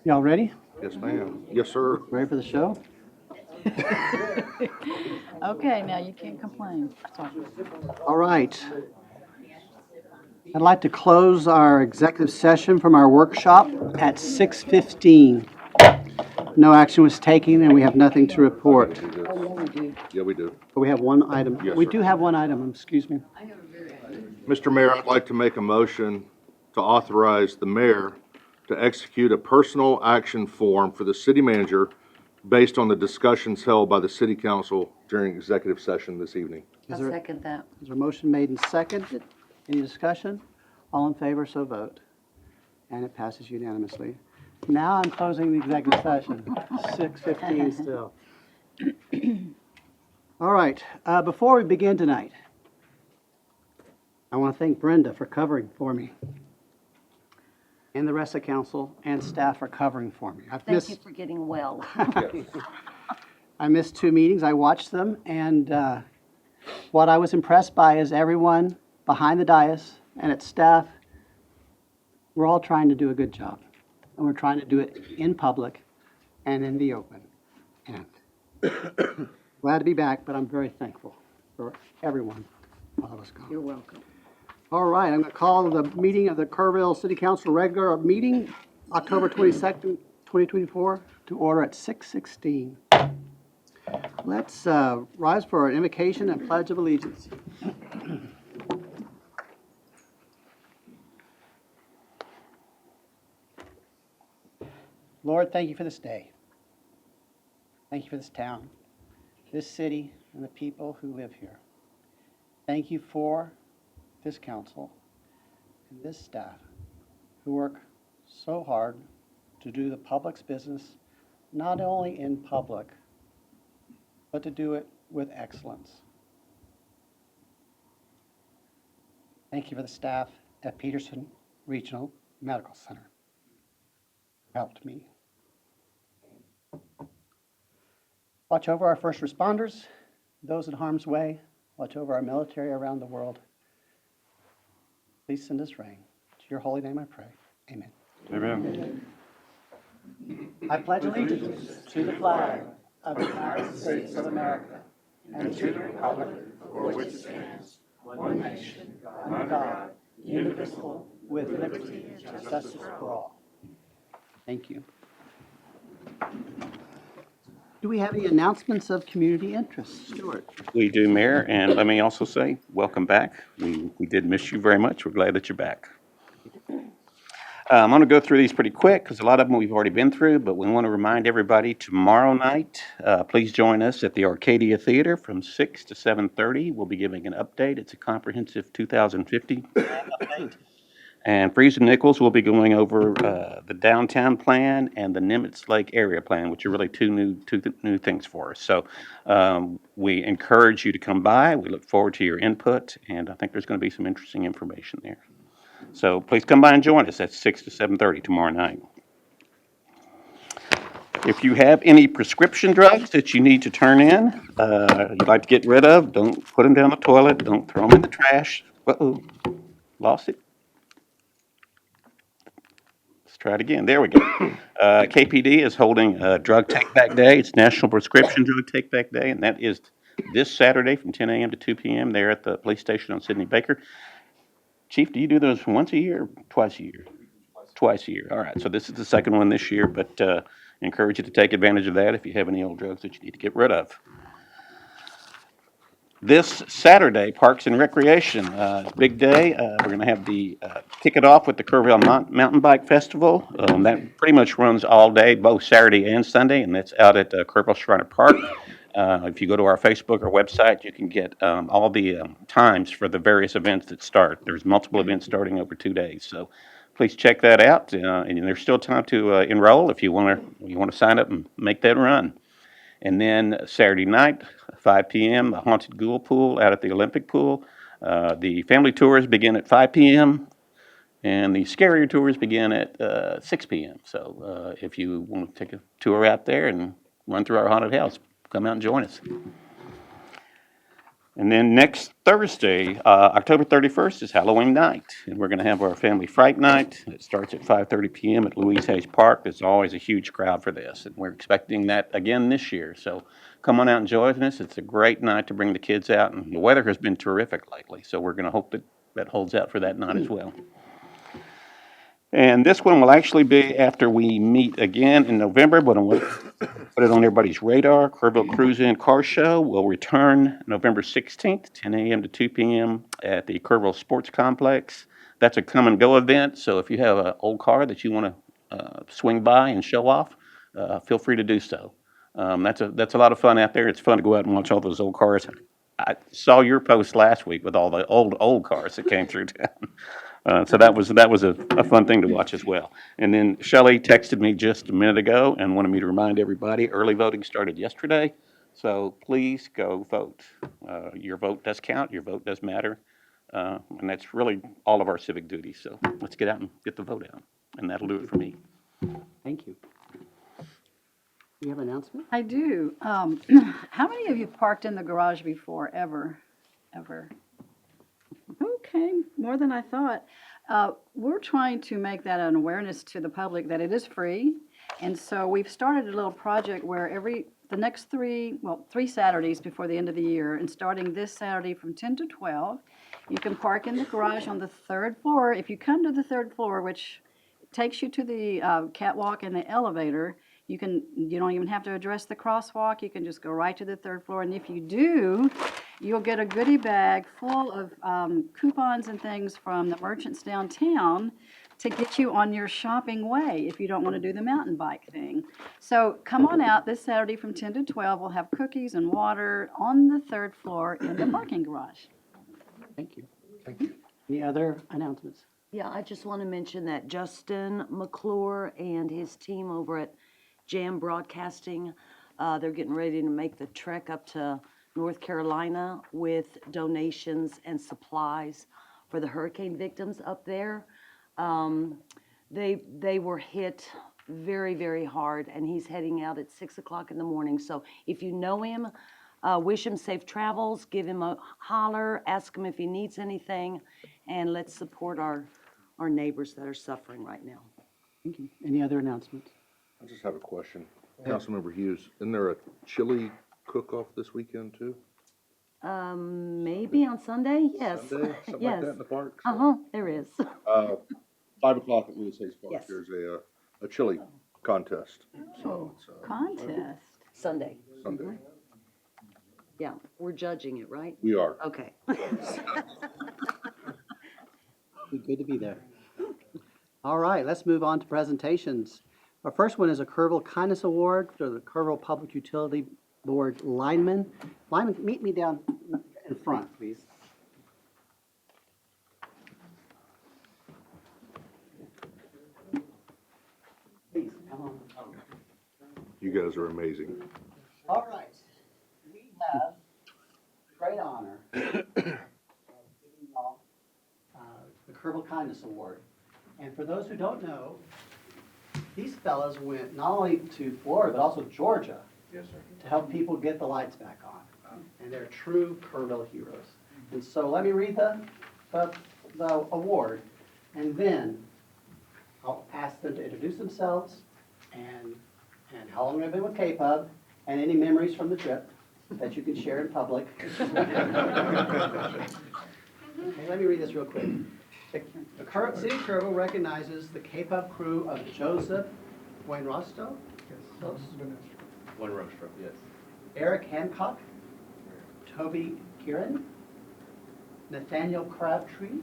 Y'all ready? Yes, ma'am. Yes, sir. Ready for the show? Okay, now you can't complain. Sorry. All right. I'd like to close our executive session from our workshop at 6:15. No action was taken, and we have nothing to report. Yeah, we do. But we have one item. Yes, We sir. do have one item, excuse me. Mr. Mayor, I'd like to make a motion to authorize the mayor to execute a personal action form for the city manager based on the discussions held by the city council during executive session this evening. I'll Is there- second that. Is there a motion made and seconded? Any discussion? All in favor, so vote. And it passes unanimously. Now I'm closing the executive session, 6:15 still. All right, before we begin tonight, I want to thank Brenda for covering for me, and the rest of council and staff for covering for me. I've Thank you missed, for getting well. I missed 2 meetings, I watched them, and what I was impressed by is everyone behind the dais and its staff, we're all trying to do a good job. And we're trying to do it in public and in the open. And glad to be back, but I'm very thankful for everyone while I was gone. You're welcome. All right, I'm going to call the meeting of the Kerrville City Council regular meeting, October 22nd, 2024, to order at 6:16. Let's rise for an invocation and pledge of allegiance. Lord, thank you for this day. Thank you for this town, this city, and the people who live here. Thank you for this council and this staff who work so hard to do the public's business, not only in public, but to do it with excellence. Thank you for the staff at Peterson Regional Medical Center. Helped me. Watch over our first responders, those in harm's way. Watch over our military around the world. Please send us rain. To your holy name I pray. Amen. Amen. I pledge allegiance to the flag of the United States of America and to the republic for which it stands, one nation, under God, indivisible, with liberty and justice for all. Thank you. Do we have any announcements of community interest? Stuart? We do, Mayor, and let me also say, welcome back. We did miss you very much. We're glad that you're back. I'm going to go through these pretty quick because a lot of them we've already been through, but we want to remind everybody tomorrow night, please join us at the Arcadia Theater from 6 to 7:30. We'll be giving an update. It's a comprehensive 2050 update. And Friesen Nichols will be going over the downtown plan and the Nimitz Lake area plan, which are really two new things for us. So we encourage you to come by. We look forward to your input, and I think there's going to be some interesting information there. So please come by and join us at 6 to 7:30 tomorrow night. If you have any prescription drugs that you need to turn in, you'd like to get rid of, don't put them down the toilet, don't throw them in the trash. Uh-oh, lost it. Let's try it again. There we go. KPD is holding Drug Take Back Day. It's National Prescription Drug Take Back Day, and that is this Saturday from 10 a.m. to 2 p.m. there at the police station on Sidney Baker. Chief, do you do those once a year or twice a year? Twice a year. All right. So this is the second one this year, but encourage you to take advantage of that if you have any old drugs that you need to get rid of. This Saturday, Parks and Recreation, big day. We're going to have kick it off with the Kerrville Mountain Bike Festival. That pretty much runs all day, both Saturday and Sunday, and that's out at Kerrville Shriner Park. If you go to our Facebook or website, you can get all the times for the various events that start. There's multiple events starting over 2 days, so please check that out. And there's still time to enroll if you want to sign up and make that run. And then Saturday night, 5 p.m., the Haunted Ghoul Pool out at the Olympic Pool. The family tours begin at 5 p.m., and the scarier tours begin at 6 p.m. So if you want to take a tour out there and run through our haunted house, come out and join us. And then next Thursday, October 31st, is Halloween night, and we're going to have our family fright night. It starts at 5:30 p.m. at Louise Hayes Park. There's always a huge crowd for this, and we're expecting that again this year. So come on out and join us. It's a great night to bring the kids out, and the weather has been terrific lately, so we're going to hope that that holds out for that night as well. And this one will actually be after we meet again in November, but I'm going to put it on everybody's radar. Kerrville Cruise-In Car Show will return November 16th, 10 a.m. to 2 p.m. at the Kerrville Sports Complex. That's a come-and-go event, so if you have an old car that you want to swing by and show off, feel free to do so. That's a lot of fun out there. It's fun to go out and watch all those old cars. I saw your post last week with all the old cars that came through town. So that was a fun thing to watch as well. And then Shelley texted me just a minute ago and wanted me to remind everybody, early voting started yesterday. So please go vote. Your vote does count, your vote does matter. And that's really all of our civic duties. So let's get out and get the vote out. And that'll do it for me. Thank you. You have an announcement? I do. How many of you parked in the garage before, ever? Okay, more than I thought. We're trying to make that an awareness to the public that it is free. And so we've started a little project where the next three Saturdays before the end of the year, and starting this Saturday from 10 to 12, you can park in the garage on the third floor. If you come to the third floor, which takes you to the catwalk and the elevator, you don't even have to address the crosswalk. You can just go right to the third floor. And if you do, you'll get a goodie bag full of coupons and things from the merchants downtown to get you on your shopping way if you don't want to do the mountain bike thing. So come on out this Saturday from 10 to 12. We'll have cookies and water on the third floor in the parking garage. Thank you. Thank you. Any other announcements? Yeah, I just want to mention that Justin McClure and his team over at Jam Broadcasting, they're getting ready to make the trek up to North Carolina with donations and supplies for the hurricane victims up there. They were hit very, very hard, and he's heading out at 6 o'clock in the morning. So if you know him, wish him safe travels, give him a holler, ask him if he needs anything, and let's support our neighbors that are suffering right now. Thank you. Any other announcements? I just have a question. Councilmember Hughes, isn't there a chili cook-off this weekend too? Maybe on Sunday? Yes. Sunday, something like Yes. that in the park? There is. 5 o'clock at Lewis Hayes Park, Yes. there's a chili contest. So it's Contest. Sunday. Sunday. Yeah, we're judging it, right? We are. Okay. Be good to be there. All right, let's move on to presentations. Our first one is a Kerrville Kindness Award for the Kerrville Public Utility Board lineman. Lineman, meet me down in front, please. Please, come on. You guys are amazing. All right, we have great honor of giving y'all the Kerrville Kindness Award. And for those who don't know, these fellows went not only to Florida, but also Georgia. Yes, sir. To help people get the lights back on. And they're true Kerrville heroes. And so let me read the award, and then I'll ask them to introduce themselves and how long they've been with KPUB, and any memories from the trip that you can share in public. Okay, let me read this real quick. The City of Kerrville recognizes the KPUB crew of Joseph Buenrostro, One restaurant, yes. Eric Hancock, Toby Kieran, Nathaniel Crabtree,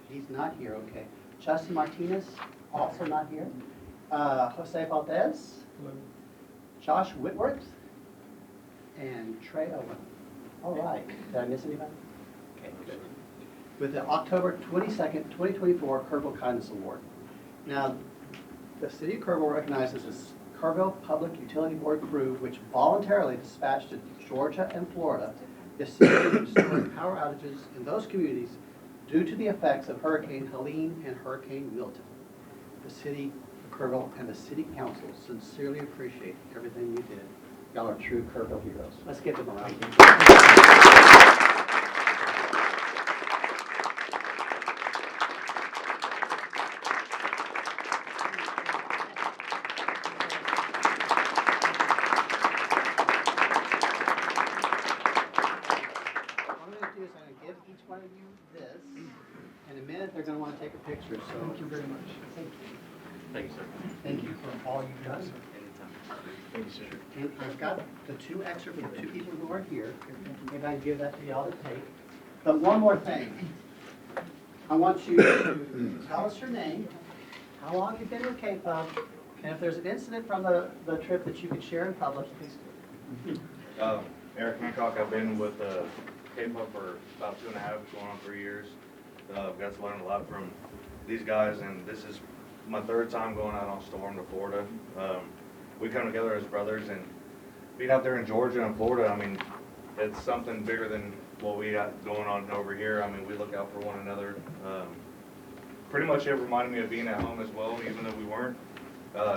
he's not here, okay. Justin Martinez, also not here. Jose Valdez, Josh Whitworth, and Trey Owen. All right, did I miss anybody? Okay, good. With the October 22nd, 2024 Kerrville Kindness Award. Now, the City of Kerrville recognizes this Kerrville Public Utility Board crew, which voluntarily dispatched to Georgia and Florida, assisted in restoring power outages in those communities due to the effects of Hurricane Helene and Hurricane Milton. The City of Kerrville and the City Council sincerely appreciate everything you did Y'all are true Kerrville heroes. Let's give them a round of applause. What I'm going to do is I'm going to give each one of you this. In a minute, they're going to want to take a picture, so. Thank you very much. Thank you. Thank you, sir. Thank you for all you've done. Thank you, sir. And I've got the two extra for the two people who are here. Maybe I can give that to y'all to take. But one more thing. I want you to tell us your name, how long you've been with K-Pub, and if there's an incident from the trip that you could share in public, please do. Eric Hancock, I've been with K-Pub for about 2.5, going on 3 years. Got to learn a lot from these guys, and this is my 3rd time going out on Storm to Florida. We come together as brothers, and being out there in Georgia and Florida, I mean, it's something bigger than what we got going on over here. I mean, we look out for one another. Pretty much it reminded me of being at home as well, even though we weren't.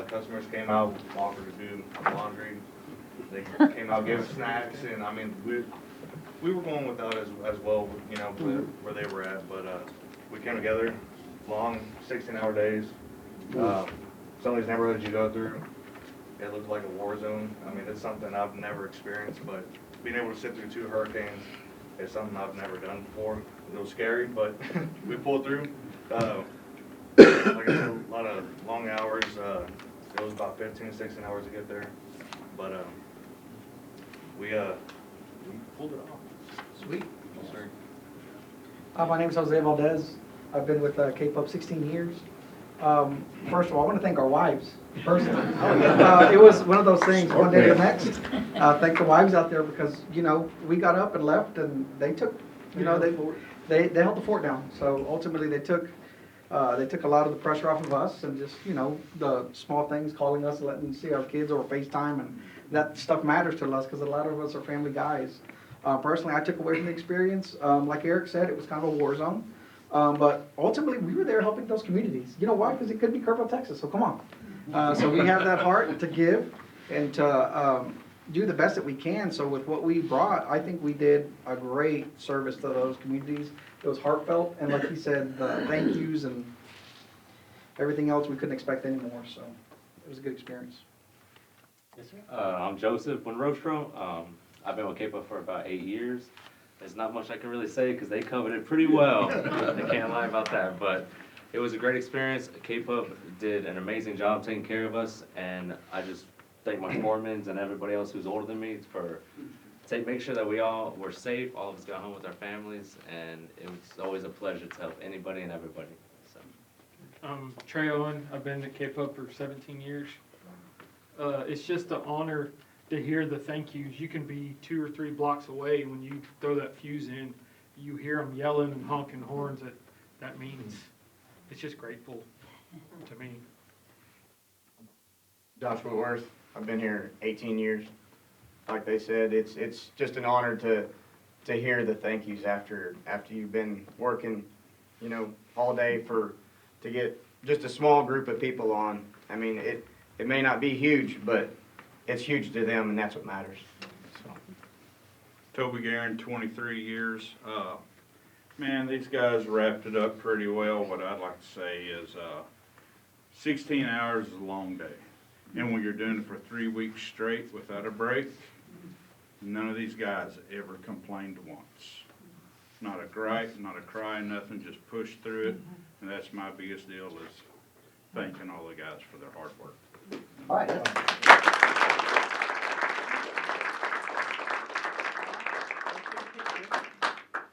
Customers came out, offered to do laundry. They came out, gave us snacks, and I mean, we were going without as well, you know, where they were at. But we came together, long 16-hour days. Some of these neighborhoods you go through, it looks like a war zone. I mean, it's something I've never experienced, but being able to sit through 2 hurricanes is something I've never done before. It was scary, but we pulled through. Like I said, a lot of long hours. It was about 15, 16 hours to get there, but we pulled it off. Sweet. Yes, sir. My name is Jose Valdez. I've been with K-Pub 16 years. First of all, I want to thank our wives personally. It was one of those things, one day to the next. Thank the wives out there because, you know, we got up and left and they took, you know, they held the fort down. So ultimately they took a lot of the pressure off of us and just, you know, the small things, calling us, letting us see our kids over FaceTime, and that stuff matters to us because a lot of us are family guys. Personally, I took away from the experience, like Eric said, it was kind of a war zone. But ultimately, we were there helping those communities. You know why? Because it could be Kerrville, Texas, so come on. So we have that heart to give and to do the best that we can. So with what we brought, I think we did a great service to those communities. It was heartfelt, and like he said, the thank yous and everything else we couldn't expect anymore. So it was a good experience. Yes, sir. I'm Joseph Monroestro. I've been with K-Pub for about 8 years. There's not much I can really say because they covered it pretty well. I can't lie about that, but it was a great experience. K-Pub did an amazing job taking care of us, and I just thank my foremen and everybody else who's older than me for make sure that we all were safe, all of us got home with our families, and it was always a pleasure to help anybody and everybody. So. I'm Trey Owen. I've been to K-Pub for 17 years. It's just an honor to hear the thank yous. You can be 2 or 3 blocks away when you throw that fuse in. You hear them yelling and honking horns. That means it's just grateful to me. Josh Whitworth. I've been here 18 years. Like they said, it's just an honor to hear the thank yous after you've been working, you know, all day to get just a small group of people on. I mean, it may not be huge, but it's huge to them, and that's what matters. So. Toby Guerin, 23 years. Man, these guys wrapped it up pretty well. What I'd like to say is 16 hours is a long day. And when you're doing it for 3 weeks straight without a break, none of these guys ever complained once. Not a gripe, not a cry, nothing, just push through it. And that's my biggest deal is thanking all the guys for their hard work. All right.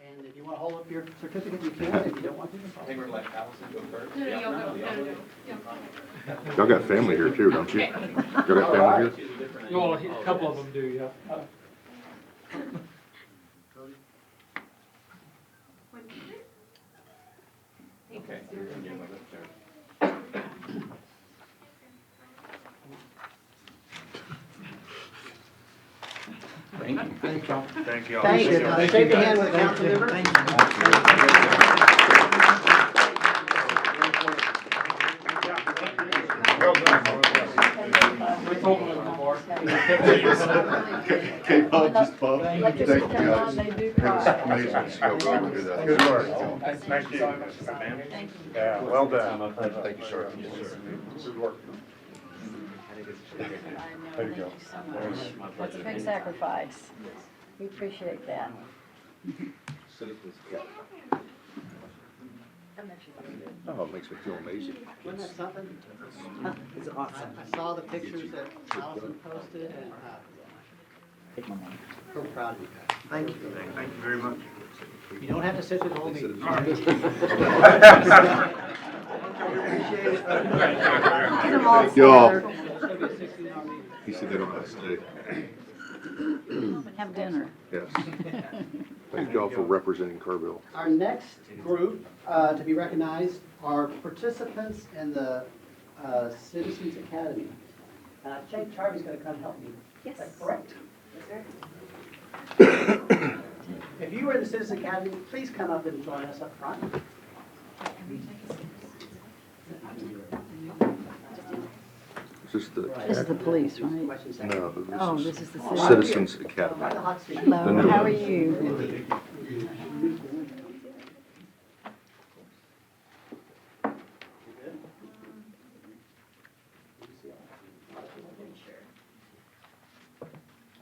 And if you want to hold up your certificate, you can. If you don't want to, no problem. I think we're like Allison go first. Y'all got family here too, don't you? Y'all got family here? Well, a couple of them do, yeah. Okay. Thank you. Thank y'all. Thank you all. Thank you. Shake your hand with a council member. Well done. We told them before. K-Pub just pub. Like Thank this you, is come on, guys. they do It was cry. amazing to see y'all go over and do that. Good work. Thank you. Yeah, well done. Thank you, sir. Good work. There you go. So much. That's a big sacrifice. We appreciate that. Oh, it makes me feel amazing. Wasn't that something? It's awesome. I saw the pictures that Allison posted and, so proud of you guys. Thank you. Thank you very much. You don't have to sit through the whole meeting. Get them all Y'all. together. He said they don't have to stay. Have dinner. Yes. Thank y'all for representing Kerrville. Our next group to be recognized are participants in the Citizens Academy. And I think Charlie's going to come help me. Is that correct? If you were in the Citizens Academy, please come up and join us up front. Is this the, This is the police, right? no, Oh, this this is the is city. Citizens Academy. Right, the hot seat. Hello, how are you?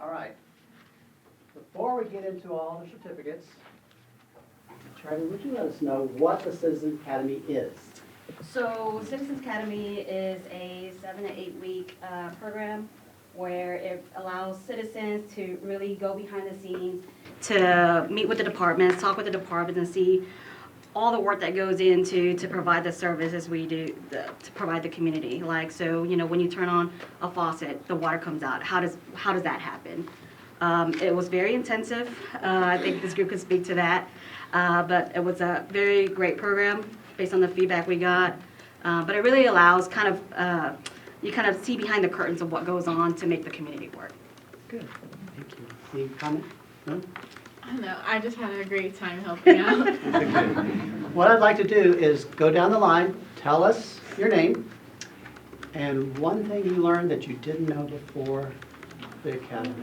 All right. Before we get into all the certificates, Charlie, would you let us know what the Citizens Academy is? So Citizens Academy is a 7 to 8 week program where it allows citizens to really go behind the scenes, to meet with the departments, talk with the departments, and see all the work that goes into to provide the services we do to provide the community. Like, so, you know, when you turn on a faucet, the water comes out. How does that happen? It was very intensive. I think this group could speak to that. But it was a very great program based on the feedback we got. But it really allows you kind of see behind the curtains of what goes on to make the community work. Good. Thank you. Any comment? No? I don't know, I just had a great time helping out. What I'd like to do is go down the line, tell us your name, and one thing you learned that you didn't know before the academy.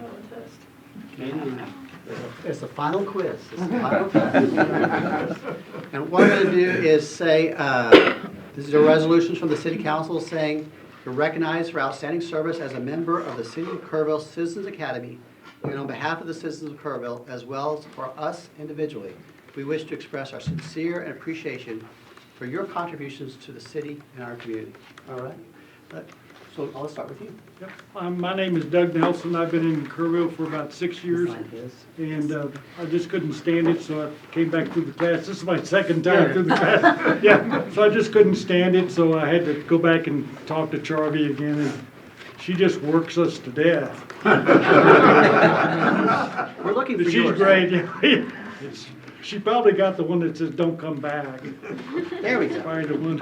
Maybe you know. It's the final quiz. It's the final quiz. And what I'm going to do is say, this is a resolution from the City Council saying you're recognized for outstanding service as a member of the City of Kerrville Citizens Academy. And on behalf of the citizens of Kerrville, as well as for us individually, we wish to express our sincere and appreciation for your contributions to the city and our community. All right? So I'll start with you. My name is Doug Nelson. I've been in Kerrville for about 6 years, Sign his. and I just couldn't stand it, so I came back through the class. This is my second time through the class. Yeah, so I just couldn't stand it, so I had to go back and talk to Charlie again, and she just works us to death. We're looking for She's yours. great. She probably got the one that says, "Don't come back." There we go. Find a one.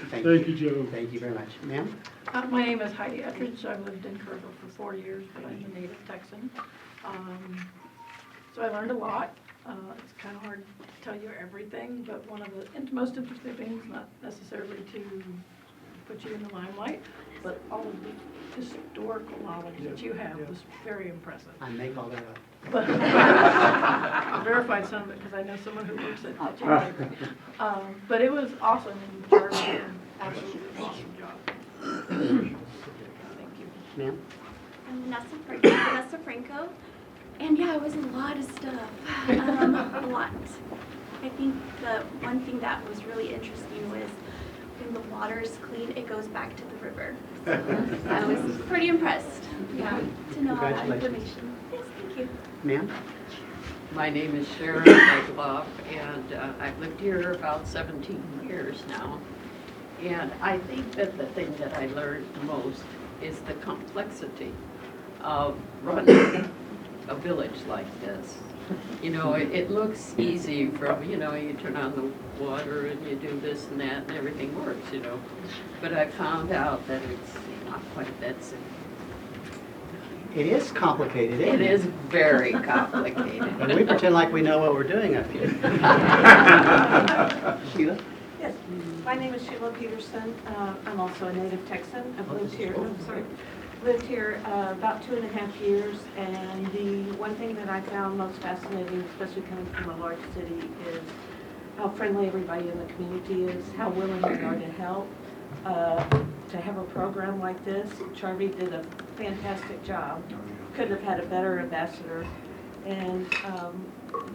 Thank you, Joe. Thank you very much. Ma'am? My name is Heidi Ettridge. I've lived in Kerrville for 4 years, but I'm a native Texan. So I learned a lot. It's kind of hard to tell you everything, but one of the most interesting things, not necessarily to put you in the limelight, but all of the historical knowledge that you have was very impressive. I make all that up. But I verified some of it because I know someone who works at the jail. But it was awesome, and Charlie did an absolutely awesome job. Thank you. Ma'am? I'm Vanessa Franco, and yeah, it was a lot of stuff, a lot. I think the one thing that was really interesting was when the water is clean, it goes back to the river. So I was pretty impressed, yeah, to know all that Congratulations. information. Yes, thank you. Ma'am? My name is Sharon Megloff, and I've lived here about 17 years now. And I think that the thing that I learned most is the complexity of running a village like this. You know, it looks easy from, you know, you turn on the water and you do this and that and everything works, you know. But I found out that it's not quite that simple. It is complicated, It isn't it? is very complicated. And we pretend like we know what we're doing up here. Sheila? Yes, my name is Sheila Peterson. I'm also a native Texan. I've lived here, lived here about 2.5 years, and the one thing that I found most fascinating, especially coming from a large city, is how friendly everybody in the community is, how willing they are to help. To have a program like this, Charlie did a fantastic job. Couldn't have had a better ambassador. And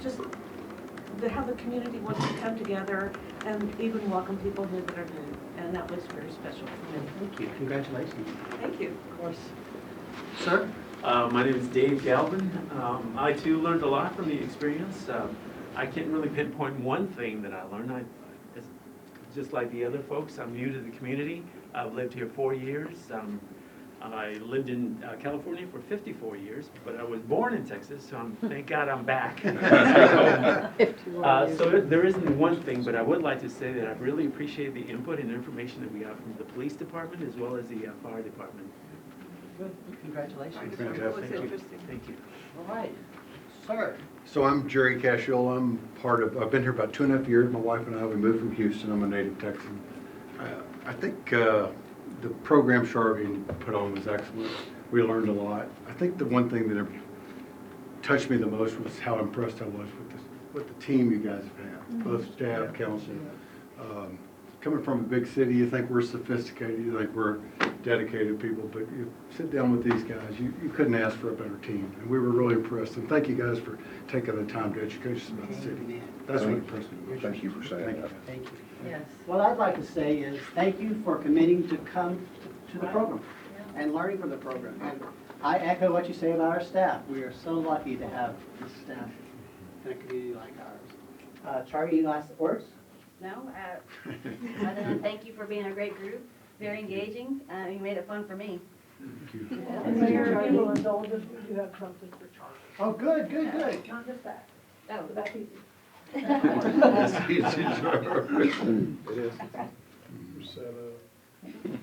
just how the community wants to come together and even welcome people here that are new. And that was very special for me. Thank you. Congratulations. Thank you. Of course. Sir? My name is Dave Galvin. I too learned a lot from the experience. I can't really pinpoint one thing that I learned. Just like the other folks, I'm new to the community. I've lived here 4 years. I lived in California for 54 years, but I was born in Texas, so thank God I'm back. So there isn't one thing, but I would like to say that I really appreciate the input and information that we got from the police department as well as the fire department. Good. Congratulations. Fantastic. Thank you. All right. Sir? So I'm Jerry Cashill. I've been here about 2.5 years. My wife and I, we moved from Houston. I'm a native Texan. I think the program Charvy put on was excellent. We learned a lot. I think the one thing that touched me the most was how impressed I was with the team you guys have had, both staff, council. Coming from a big city, you think we're sophisticated, you think we're dedicated people, but you sit down with these guys, you couldn't ask for a better team. And we were really impressed. And thank you guys for taking the time to educate us about the city. That's what impressed me most. Thank you for saying that. Thank you. Yes. What I'd like to say is thank you for committing to come to the program and learning from the program. And I echo what you say about our staff. We are so lucky to have this staff in a community like ours. Charlie, any last words? No, other than thank you for being a great group, very engaging. You made it fun for me. And Mayor, if you will indulge us, we do have something for Charlie. Oh, good, good, good. Not just that. Oh. But that's easy. It is.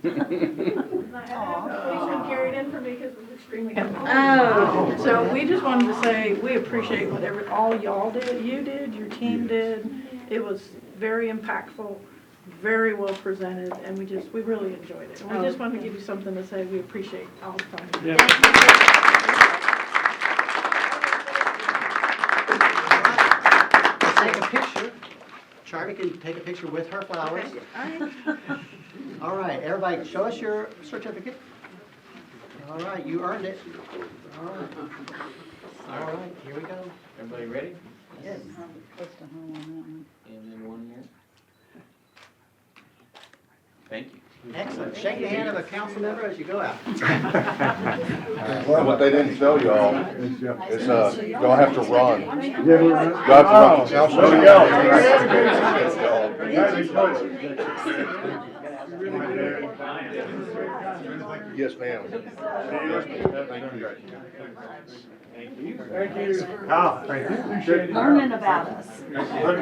And I had the policeman carried in for me because it was extremely helpful. Oh. So we just wanted to say, we appreciate whatever all y'all did, you did, your team did. It was very impactful, very well presented, and we really enjoyed it. And we just wanted to give you something to say, we appreciate all the time. Take a picture. Charlie can take a picture with her flowers. All right, everybody, show us your certificate. All right, you earned it. All right. All right, here we go. Everybody ready? Yes. Close to home on that one. And then one more. Thank you. Excellent. Shake the hand of a council member as you go out. Well, what they didn't tell y'all is, y'all have to run. Y'all have to run the council. Yes, ma'am. Thank you. Thank you. Oh, thank you. Appreciate it. Learning about us. Enjoyed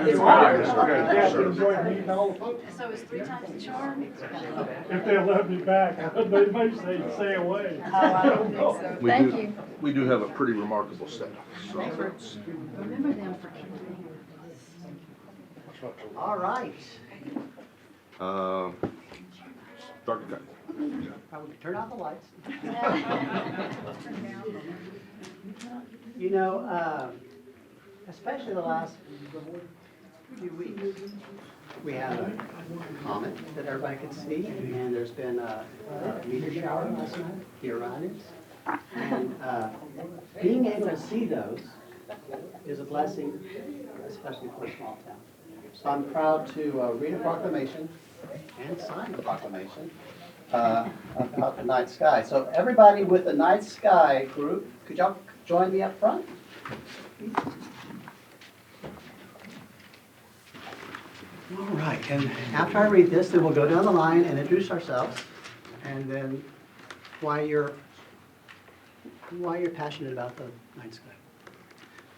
meeting all the folks. So it's 3 times the charm? If they'll let me back, they may say, stay away. Oh, I don't think so. Thank you. We do have a pretty remarkable staff. So it's- Remember them for everything. All right. Dr. Gunn. Probably turn out the lights. You know, especially the last few weeks, we had a comet that everybody could see, and there's been a meteor shower last night, the Orionids. And being able to see those is a blessing, especially for a small town. So I'm proud to read a proclamation and sign a proclamation about the night sky. So everybody with the night sky group, could y'all join me up front? All right, and after I read this, then we'll go down the line and introduce ourselves, and then why you're passionate about the night sky.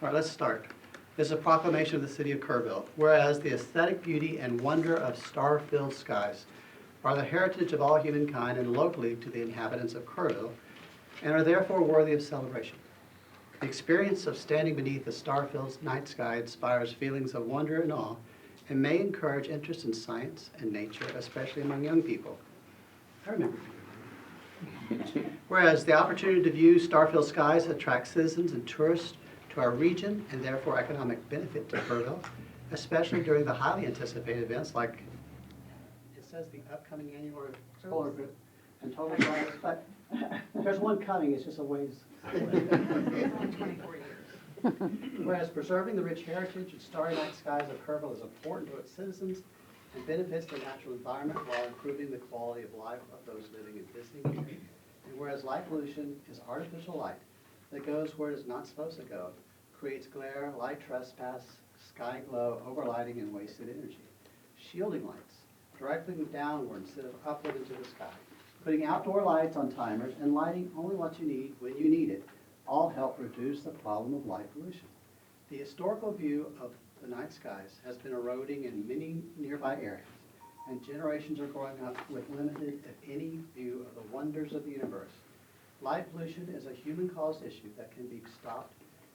All right, let's start. This is a proclamation of the city of Kerrville. Whereas the aesthetic beauty and wonder of star-filled skies are the heritage of all humankind and locally to the inhabitants of Kerrville, and are therefore worthy of celebration. The experience of standing beneath the star-filled night sky inspires feelings of wonder and awe, and may encourage interest in science and nature, especially among young people. I remember Whereas the opportunity to view star-filled skies attracts citizens and tourists to our region and therefore economic benefit to Kerrville, especially during the highly anticipated events like, it says the upcoming annual solar group and total drivers, but there's one coming, it's just a ways. Whereas preserving the rich heritage and starry night skies of Kerrville is important to its citizens and benefits the natural environment while improving the quality of life of those living and visiting here. And whereas light pollution is artificial light that goes where it is not supposed to go, creates glare, light trespass, sky glow, overlighting, and wasted energy. Shielding lights, directly downward instead of upward into the sky. Putting outdoor lights on timers and lighting only what you need when you need it all help reduce the problem of light pollution. The historical view of the night skies has been eroding in many nearby areas, and generations are growing up with limited, if any, view of the wonders of the universe. Light pollution is a human-caused issue that can be stopped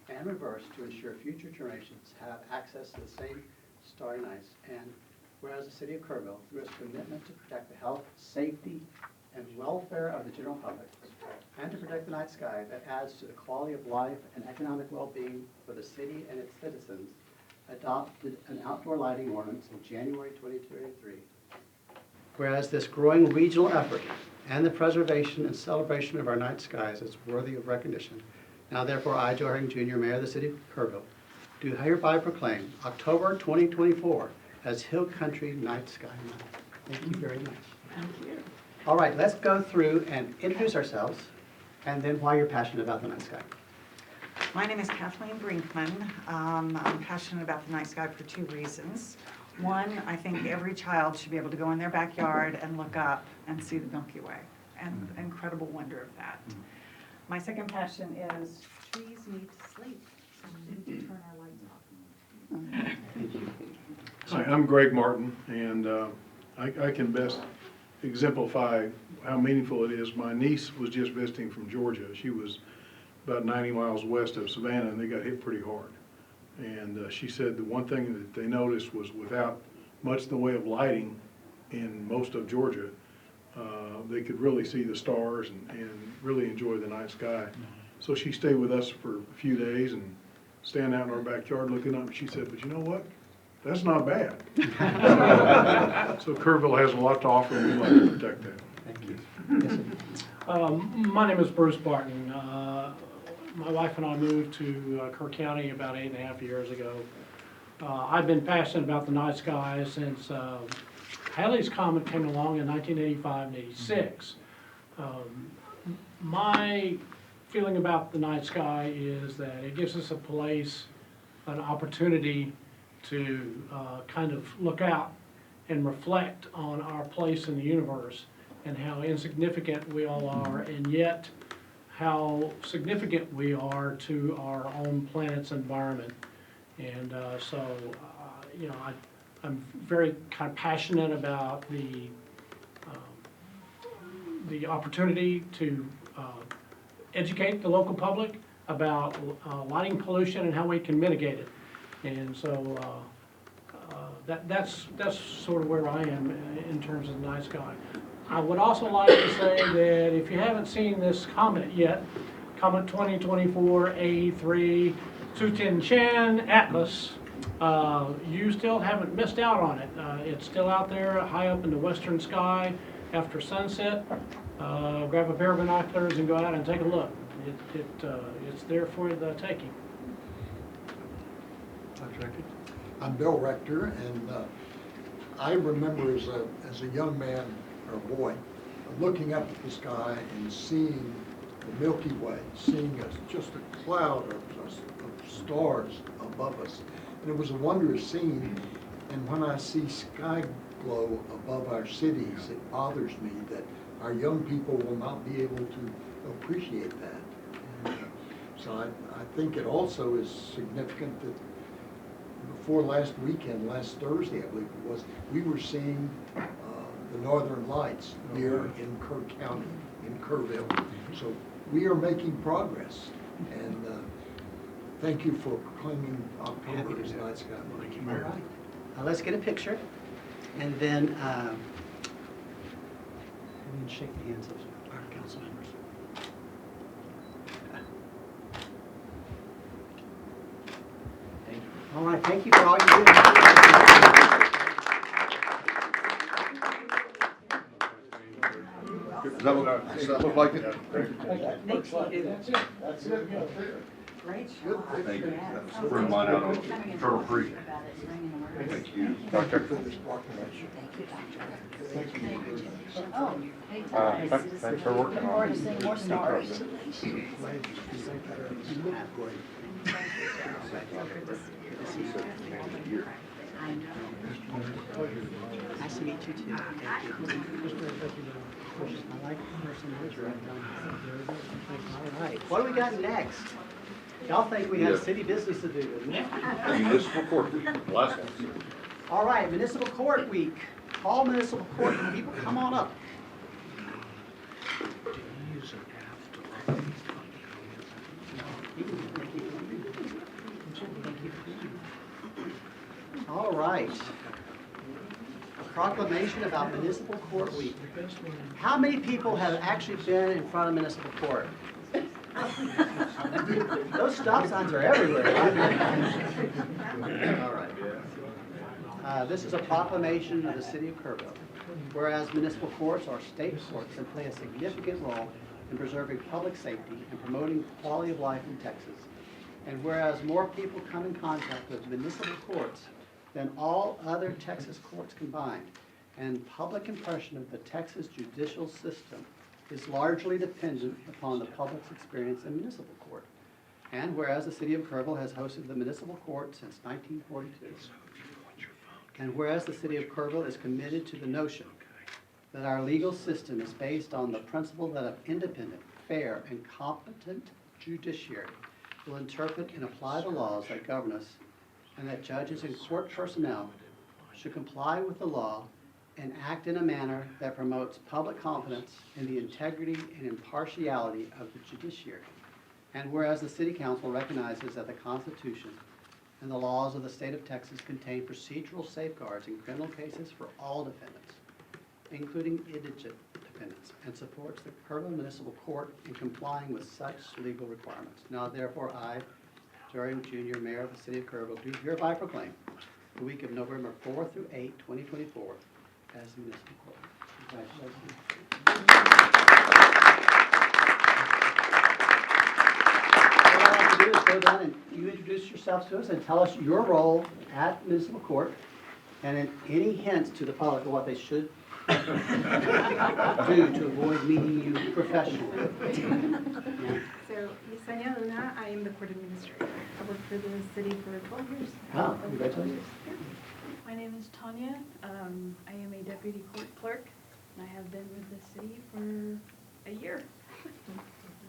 and reversed to ensure future generations have access to the same starry nights. And whereas the city of Kerrville, through its commitment to protect the health, safety, and welfare of the general public, and to protect the night sky that adds to the quality of life and economic well-being for the city and its citizens, adopted an outdoor lighting ordinance in January 2023. Whereas this growing regional effort and the preservation and celebration of our night skies is worthy of recognition, now therefore I, Joe Herring Jr., Mayor of the City of Kerrville, do hereby proclaim October 2024 as Hill Country Night Sky Month. Thank you very much. Thank you. All right, let's go through and introduce ourselves, and then why you're passionate about the night sky. My name is Kathleen Brinkman. I'm passionate about the night sky for two reasons. One, I think every child should be able to go in their backyard and look up and see the Milky Way, and the incredible wonder of that. My second passion is trees need to sleep, so we need to turn our lights off. Hi, I'm Greg Martin, and I can best exemplify how meaningful it is. My niece was just visiting from Georgia. She was about 90 miles west of Savannah, and they got hit pretty hard. And she said the one thing that they noticed was without much in the way of lighting in most of Georgia, they could really see the stars and really enjoy the night sky. So she stayed with us for a few days and stand out in our backyard looking up, and she said, but you know what? That's not bad. So Kerrville has a lot to offer, and we'd like to protect that. Thank you. My name is Bruce Barton. My wife and I moved to Kerr County about 8.5 years ago. I've been passionate about the night sky since Halley's Comet came along in 1985 and 86. My feeling about the night sky is that it gives us a place, an opportunity to kind of look out and reflect on our place in the universe and how insignificant we all are, and yet how significant we are to our own planet's environment. And you know, I'm very kind of passionate about the opportunity to educate the local public about lighting pollution and how we can mitigate it. And so that's sort of where I am in terms of the night sky. I would also like to say that if you haven't seen this comet yet, Comet 2024 A3 Tsutin-Chan Atlas, you still haven't missed out on it. It's still out there high up in the western sky after sunset. Grab a pair of binoculars and go out and take a look. It's there for the taking. I'm Bill Rector, and I remember as a young man or boy looking up at the sky and seeing the Milky Way, seeing just a cloud of stars above us. And it was a wondrous scene. And when I see sky glow above our cities, it bothers me that our young people will not be able to appreciate that. And, so I think it also is significant that before last weekend, last Thursday, I believe it was, we were seeing the Northern Lights here in Kerr County, in Kerrville. So we are making progress. And thank you for proclaiming October as Night Sky Month. All right. Let's get a picture, and then we can shake the hands of our council. Alzheimer's. All right, thank you for all you do. Does that look like it? That's it. Great Thank you. Bring mine out on Turtle Creek. Thank you. Doctor. Thanks for working on it. More stars. Nice to meet you too. Thank you. I like the person who's right. All right, what do we got next? Y'all think we have Yeah. city business to do, isn't it? Municipal court, the last one. All right, municipal court week. Call municipal court, people come on up. All right. A proclamation about municipal court week. How many people have actually been in front of municipal court? Those stop signs are everywhere. All right. This is a proclamation of the city of Kerrville. Whereas municipal courts are state courts and play a significant role in preserving public safety and promoting quality of life in Texas. And whereas more people come in contact with municipal courts than all other Texas courts combined, and public impression of the Texas judicial system is largely dependent upon the public's experience in municipal court. And whereas the city of Kerrville has hosted the municipal court since 1942, and whereas the city of Kerrville is committed to the notion that our legal system is based on the principle that an independent, fair, and competent judiciary will interpret and apply the laws that govern us, and that judges and court personnel should comply with the law and act in a manner that promotes public confidence in the integrity and impartiality of the judiciary. And whereas the City Council recognizes that the Constitution and the laws of the state of Texas contain procedural safeguards in criminal cases for all defendants, including indigent defendants, and supports the Kerrville Municipal Court in complying with such legal requirements. Now therefore I, Jerry Jr., Mayor of the City of Kerrville, do hereby proclaim the week of November 4 through 8, 2024 as the municipal court. Congratulations. What I'd like to do is go down and you introduce yourselves to us and tell us your role at municipal court and then any hints to the public of what they should do to avoid meeting you professionally. So, Yesenia Luna, I am the court administrator. I worked for the city for 12 years. Wow, congratulations. My name is Tanya. I am a deputy court clerk, and I have been with the city for a year.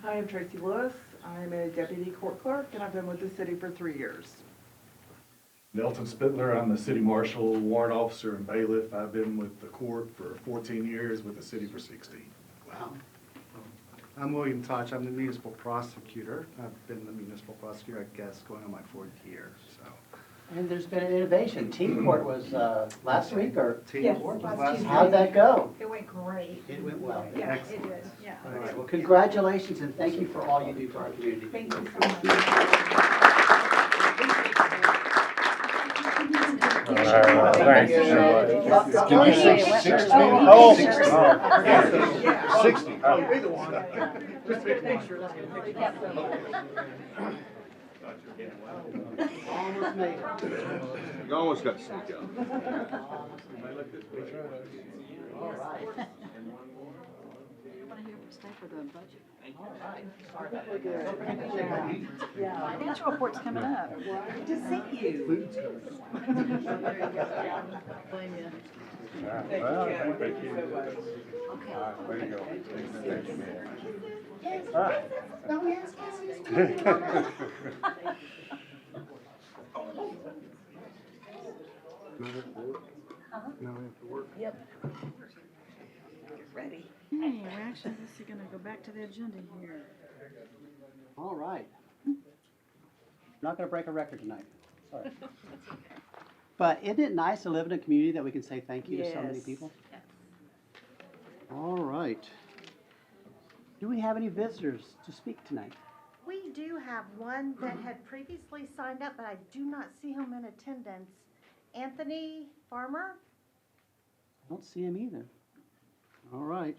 Hi, I'm Tracy Lewis. I'm a deputy court clerk, and I've been with the city for 3 years. Nelson Spittler, I'm the city marshal, warrant officer, and bailiff. I've been with the court for 14 years, with the city for 16. Wow. I'm William Touch. I'm the municipal prosecutor. I've been the municipal prosecutor, I guess, going on my 4th year, so. And there's been an innovation. Team court was last week or? Team court was last week. How'd that go? It went great. It went well. Yeah, it did, yeah. All right, well, congratulations and thank you for all you do for our community. Thank you so much. Thanks. Did you say 60? Oh. 60. Just to make sure that's Almost made it. You almost got to sneak out. All right. Want to hear stay for the budget? All right. Financial report's coming up. Good to see you. Blame you. Well, thank you so much. All right, way to go. Thank you, man. All right. Now we have to work. Yep. Get ready. Hey, we're actually just gonna go back to the agenda here. All right. Not gonna break a record tonight. Sorry. But isn't it nice to live in a community that we can say thank you to so many Yes. people? All right. Do we have any visitors to speak tonight? We do have one that had previously signed up, but I do not see him in attendance. Anthony Farmer? I don't see him either. All right.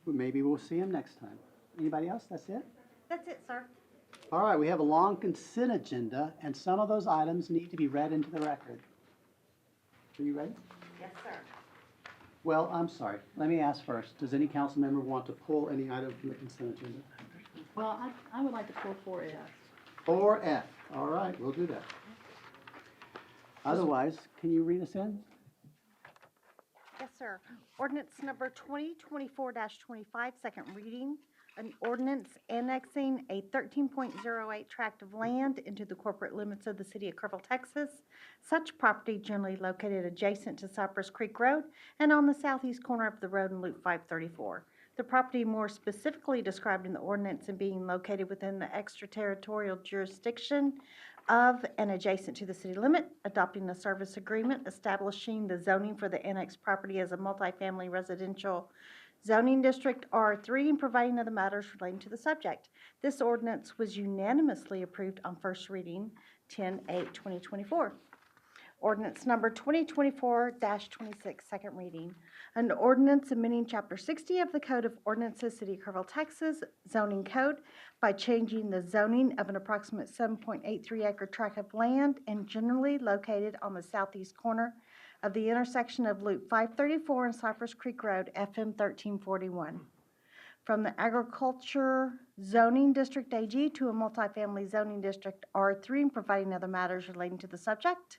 Well, maybe we'll see him next time. Anybody else? That's it? That's it, sir. All right, we have a long consent agenda, and some of those items need to be read into the record. Are you ready? Yes, sir. Well, I'm sorry. Let me ask first. Does any council member want to pull any item from the consent agenda? Well, I would like to pull 4F. 4F. All right, we'll do that. Otherwise, can you read us in? Yes, sir. Ordinance number 2024-25, second reading. An ordinance annexing a 13.08 tract of land into the corporate limits of the city of Kerrville, Texas. Such property generally located adjacent to Cypress Creek Road and on the southeast corner of the road in Loop 534. The property more specifically described in the ordinance and being located within the extraterritorial jurisdiction of and adjacent to the city limit, adopting a service agreement, establishing the zoning for the annexed property as a multifamily residential zoning district R3, and providing other matters relating to the subject. This ordinance was unanimously approved on first reading 10/8/2024. Ordinance number 2024-26, second reading. An ordinance amending Chapter 60 of the Code of Ordinances, City of Kerrville, Texas, zoning code by changing the zoning of an approximate 7.83 acre tract of land and generally located on the southeast corner of the intersection of Loop 534 and Cypress Creek Road, FM 1341. From the Agriculture Zoning District AG to a multifamily zoning district R3, and providing other matters relating to the subject.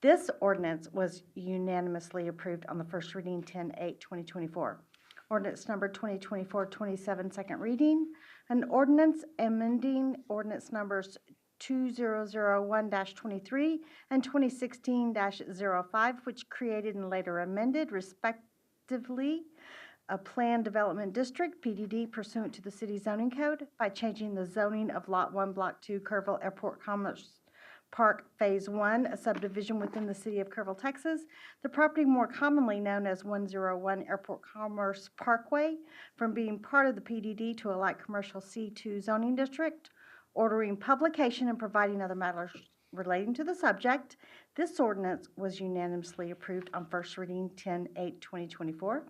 This ordinance was unanimously approved on the first reading 10/8/2024. Ordinance number 2024-27, second reading. An ordinance amending ordinance numbers 2001-23 and 2016-05, which created and later amended respectively a planned development district, PDD, pursuant to the city zoning code by changing the zoning of Lot 1, Block 2, Kerrville Airport Commerce Park Phase 1, a subdivision within the city of Kerrville, Texas. The property more commonly known as 101 Airport Commerce Parkway, from being part of the PDD to a light commercial C2 zoning district, ordering publication and providing other matters relating to the subject. This ordinance was unanimously approved on first reading 10/8/2024.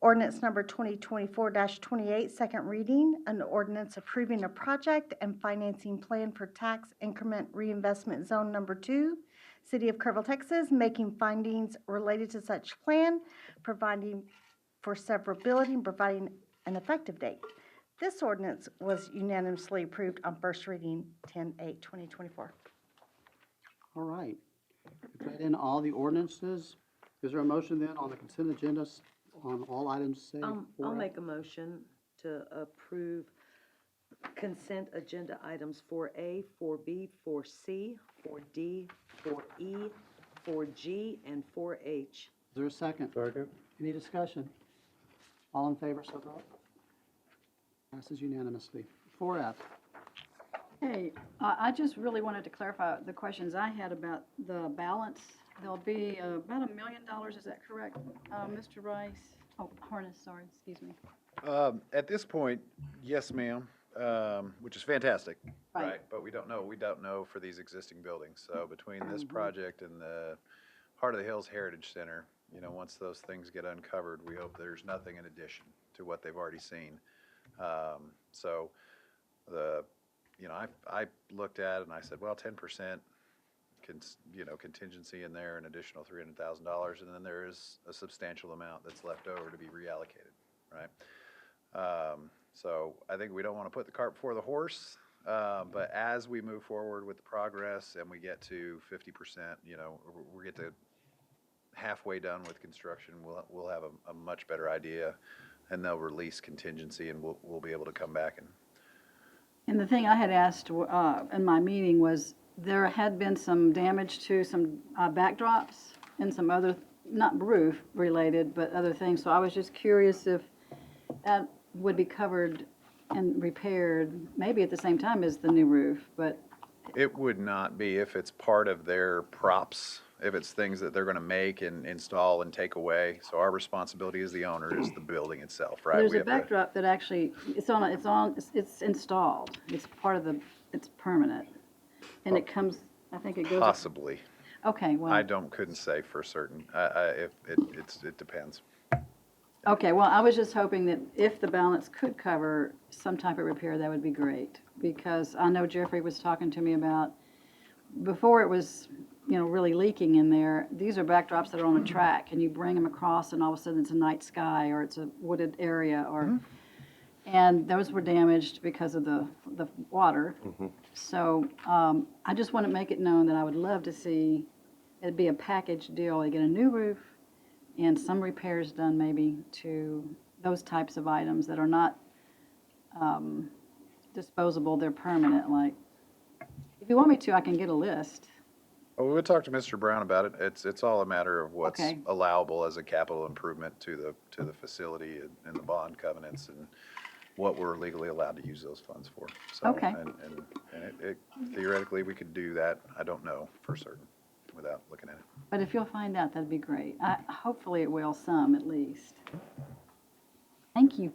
Ordinance number 2024-28, second reading, an ordinance approving a project and financing plan for tax increment reinvestment zone number 2, City of Kerrville, Texas, making findings related to such plan, providing for severability, and providing an effective date. This ordinance was unanimously approved on first reading 10/8/2024. All right. We've read in all the ordinances. Is there a motion then on the consent agenda on all items, say? I'll 4F? make a motion to approve consent agenda items 4A, 4B, 4C, 4D, 4E, 4G, and 4H. Is there a second? Second. Any discussion? All in favor, so vote. Passes unanimously. 4F. Hey, I just really wanted to clarify the questions I had about the balance. There'll be about $1 million, is that correct, Mr. Rice? Oh, Harness, sorry, excuse me. At this point, yes, ma'am, which is fantastic, Right. right? But we don't know for these existing buildings. So between this project and the Heart of the Hills Heritage Center, you know, once those things get uncovered, we hope there's nothing in addition to what they've already seen. So I looked at it and I said, well, 10%. Contingency in there, an additional $300,000, and then there is a substantial amount that's left over to be reallocated, right? So I think we don't want to put the cart before the horse, but as we move forward with the progress and we get to 50%, we get to halfway done with construction, we'll have a much better idea, and they'll release contingency, and we'll be able to come back And the thing I had asked in my meeting was, there had been some damage to some backdrops and some other, not roof related, but other things. So I was just curious if that would be covered and repaired, maybe at the same time as the new roof, but. It would not be if it's part of their props if it's things that they're gonna make and install and take away. So our responsibility as the owner is the building itself, right? There's We a have to- backdrop that actually, it's installed. It's part of the, it's permanent. And it comes, I think it goes. Possibly. Okay, well. couldn't say for certain. It depends. Okay, well, I was just hoping that if the balance could cover some type of repair, that would be great. Because I know Jeffrey was talking to me about, before it was, really leaking in there, these are backdrops that are on a track, and you bring them across, and all of a sudden it's a night sky, or it's a wooded area, or, and those were damaged because of the water. So I just want to make it known that I would love to see it be a package deal. They get a new roof and some repairs done maybe to those types of items that are not disposable, they're permanent. Like, if you want me to, I can get a list. Well, we would talk to Mr. Brown about it. It's all a matter of what's Okay. allowable as a capital improvement to the facility and the bond covenants and what we're legally allowed to use those funds for. So, Okay. And theoretically, we could do that. I don't know for certain without looking at it. But if you'll find out, that'd be great. Hopefully it will, some at least. Thank you.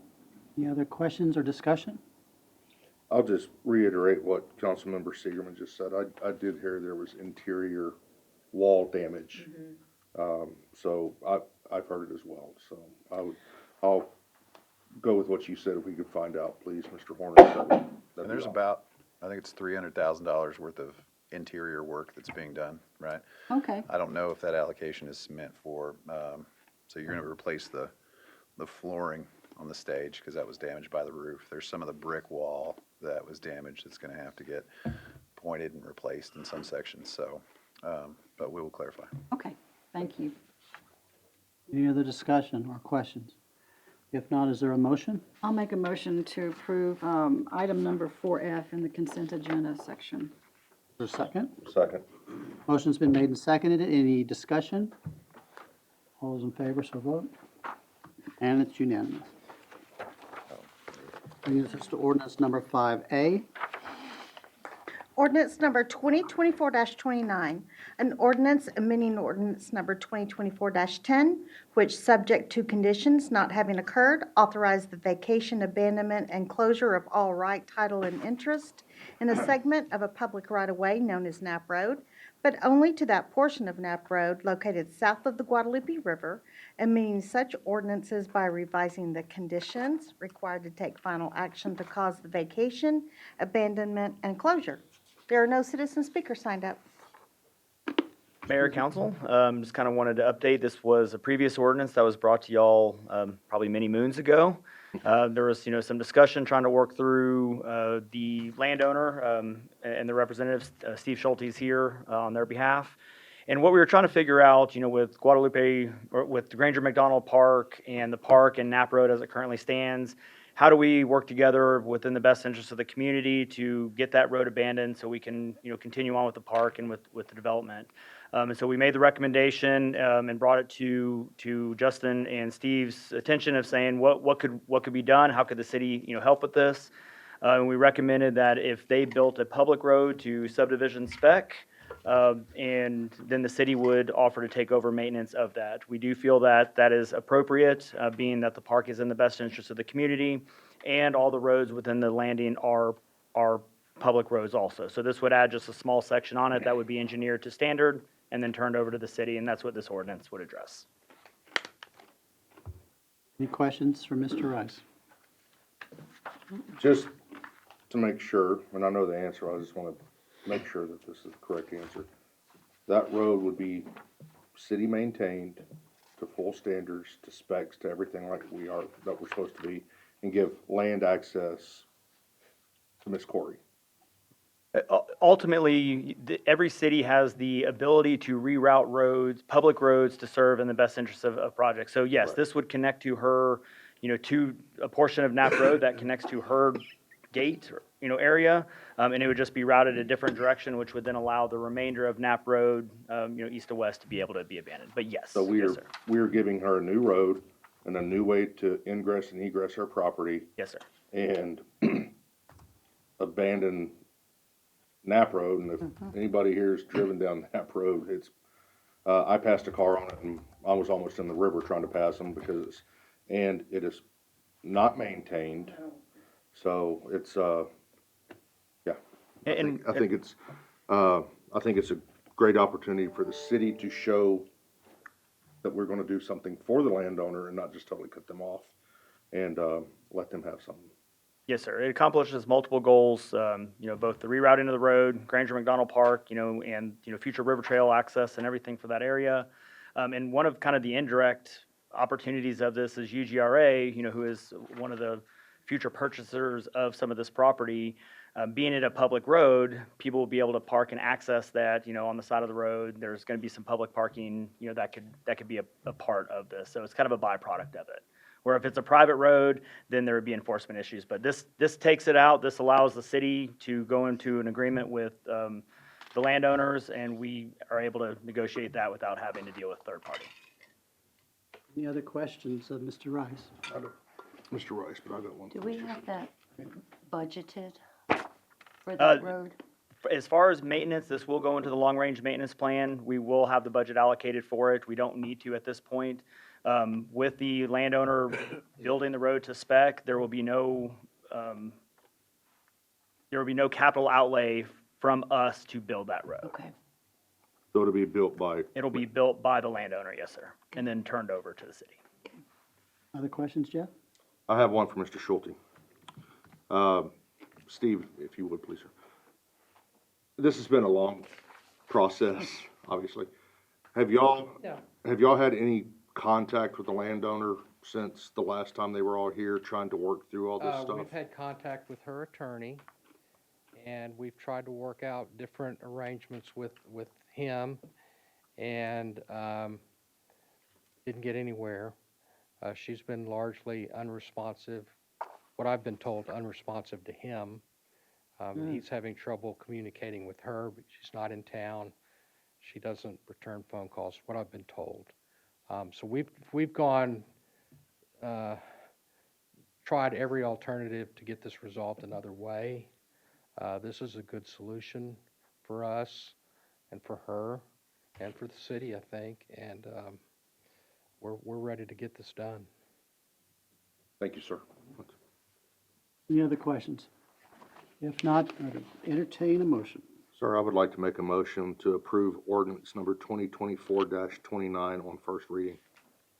Any other questions or discussion? I'll just reiterate what Councilmember Seigerman just said. I did hear there was interior wall damage. So I've heard it as well. So I'll go with what you said. If we could find out, please, Mr. Horner. that'd And be there's awesome. about, I think it's $300,000 worth of interior work that's being done, right? Okay. I don't know if that allocation is meant for, so you're gonna replace the flooring on the stage, because that was damaged by the roof. There's some of the brick wall that was damaged that's gonna have to get pointed and replaced in some sections, so, but we will clarify. Okay, thank you. Any other discussion or questions? If not, is there a motion? I'll make a motion to approve item number 4F in the consent agenda section. Is there a second? Second. Motion's been made and seconded. Any discussion? All those in favor, so vote. And it's unanimous. Brings us to ordinance number 5A. Ordinance number 2024-29, an ordinance amending ordinance number 2024-10, which, subject to conditions not having occurred, authorize the vacation, abandonment, and closure of all right, title, and interest in a segment of a public right-of-way known as Knapp Road, but only to that portion of Knapp Road located south of the Guadalupe River, amending such ordinances by revising the conditions required to take final action to cause the vacation, abandonment, and closure. There are no citizen speakers signed up. Mayor, Council, just kind of wanted to update. This was a previous ordinance that was brought to y'all probably many moons ago. There was, some discussion trying to work through the landowner and the representatives, Steve Schulte's here on their behalf. And what we were trying to figure out, with Guadalupe, or with the Granger McDonald Park and the park and Knapp Road as it currently stands, how do we work together within the best interest of the community to get that road abandoned so we can, continue on with the park and with the development? And so we made the recommendation and brought it to Justin and Steve's attention of saying what could be done, how could the city help with this, and we recommended that if they built a public road to subdivision spec, and then the city would offer to take over maintenance of that. We do feel that that is appropriate, being that the park is in the best interest of the community, and all the roads within the landing are public roads also. So this would add just a small section on it that would be engineered to standard and then turned over to the city, and that's what this ordinance would address. Any questions for Mr. Rice? Just to make sure, and I know the answer, I just want to make sure that this is the correct answer. That road would be city maintained to full standards, to specs, to everything like that we're supposed to be, and give land access to Miss Corey. Ultimately, every city has the ability to reroute roads, public roads, to serve in the best interest of projects. So yes, this would connect to her, to a portion of Knapp Road that connects to her gate, area, and it would just be routed a different direction, which would then allow the remainder of Knapp Road, east to west, to be able to be abandoned. But yes, So yes, sir. we're giving her a new road and a new way to ingress and egress her property. Yes, sir. And abandon Knapp Road, and if anybody here has driven down Knapp Road, I passed a car on it and I was almost in the river trying to pass them and it is not maintained. So it's, yeah. I think it's a great opportunity for the city to show that we're gonna do something for the landowner and not just totally cut them off and, let them have something. Yes, sir. It accomplishes multiple goals, both the rerouting of the road, Granger McDonald Park, and, future river trail access and everything for that area. And one of kind of the indirect opportunities of this is UGRA, who is one of the future purchasers of some of this property. Being it a public road, people will be able to park and access that, on the side of the road. There's going to be some public parking, that could be a part of this. So it's kind of a byproduct of it. Where if it's a private road, then there would be enforcement issues. But this takes it out. This allows the city to go into an agreement with the landowners, and we are able to negotiate that without having to deal with third party. Any other questions of Mr. Rice? Mr. Rice, but I got one. Do we have that budgeted for Uh, that road? As far as maintenance, this will go into the long-range maintenance plan. We will have the budget allocated for it. We don't need to at this point. With the landowner building the road to spec, there will be no capital outlay from us to build that road. Okay. So it'll be built by, It'll be built by the landowner, yes, sir, and then turned over to the city. Other questions, Jeff? I have one for Mr. Schulte. Steve, if you would, please, sir. This has been a long process, obviously. Have y'all had any contact with the landowner since the last time they were all here trying to work through all this stuff? We've had contact with her attorney, and we've tried to work out different arrangements with him, and didn't get anywhere. She's been largely unresponsive, what I've been told, unresponsive to him. He's having trouble communicating with her, but she's not in town. She doesn't return phone calls, what I've been told. So we've gone, tried every alternative to get this resolved another way. This is a good solution for us and for her and for the city, I think, and we're ready to get this done. Thank you, sir. Any other questions? If not, I'd entertain a motion. Sir, I would like to make a motion to approve ordinance number 2024-29 on first reading.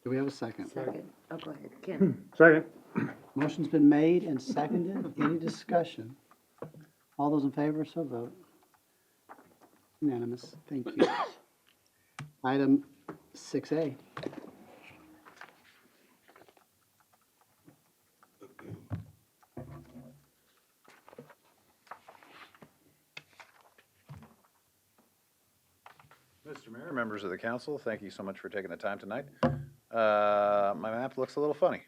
Do we have a second? Second. Oh, go ahead, Ken. Second. Motion's been made and seconded. Any discussion? All those in favor, so vote. Unanimous. Thank you. Item 6A. Mr. Mayor, members of the council, thank you so much for taking the time tonight. My map looks a little funny.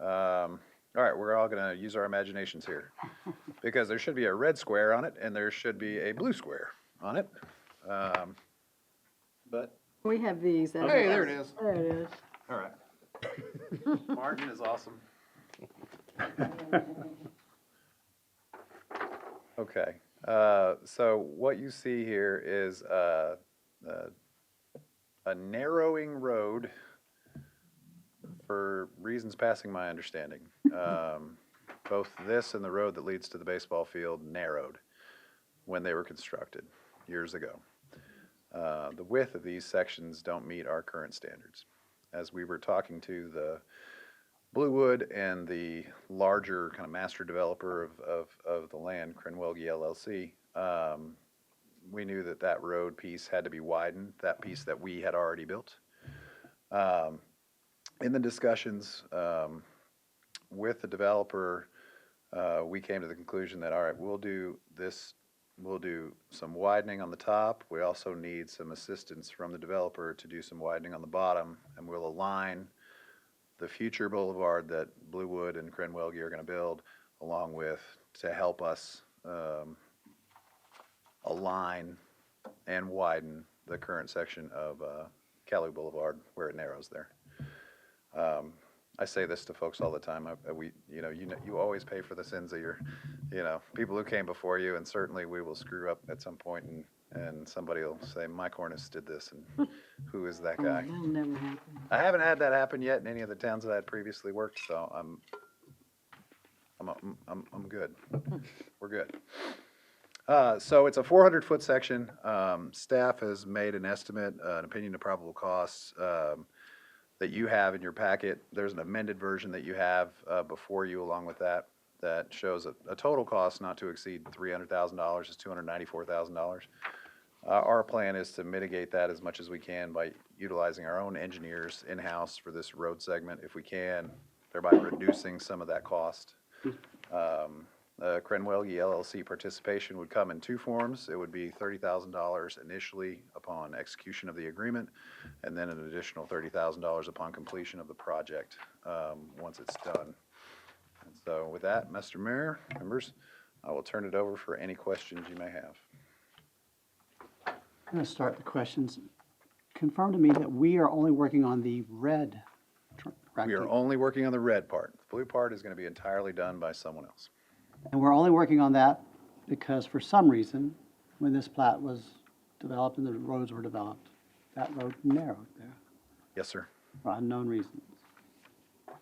All right, we're all gonna use our imaginations here. Because there should be a red square on it, and there should be a blue square on it. But, We have these. hey, there it is. There it is. All right. Martin is awesome. Okay, so what you see here is a narrowing road for reasons passing my understanding. Both this and the road that leads to the baseball field narrowed when they were constructed years ago. The width of these sections don't meet our current standards. As we were talking to the Bluewood and the larger kind of master developer of the land, Crenwelge LLC, we knew that that road piece had to be widened, that piece that we had already built. In the discussions with the developer, we came to the conclusion that, all right, we'll do some widening on the top. We also need some assistance from the developer to do some widening on the bottom, and we'll align the future boulevard that Bluewood and Crenwelge are going to build, along with, to help us align and widen the current section of Callaway Boulevard where it narrows there. I say this to folks all the time. You always pay for the sins of your, people who came before you, and certainly we will screw up at some point, and somebody will say, Mike Hornis did this, and who is that guy? That'll never happen. I haven't had that happen yet in any of the towns that I had previously worked, so I'm good. We're good. So it's a 400-foot section. Staff has made an estimate, an opinion of probable costs, that you have in your packet. There's an amended version that you have, before you along with that shows a total cost not to exceed $300,000, is $294,000. Our plan is to mitigate that as much as we can by utilizing our own engineers in-house for this road segment if we can, thereby reducing some of that cost. Crenwelge LLC participation would come in two forms. It would be $30,000 initially upon execution of the agreement, and then an additional $30,000 upon completion of the project, once it's done. And so with that, Mr. Mayor, members, I will turn it over for any questions you may have. I'm going to start the questions. Confirm to me that we are only working on the red. We are only working on the red part. The blue part is going to be entirely done by someone else. And we're only working on that because for some reason, when this plat was developed and the roads were developed, that road narrowed there Yes, sir. for unknown reasons.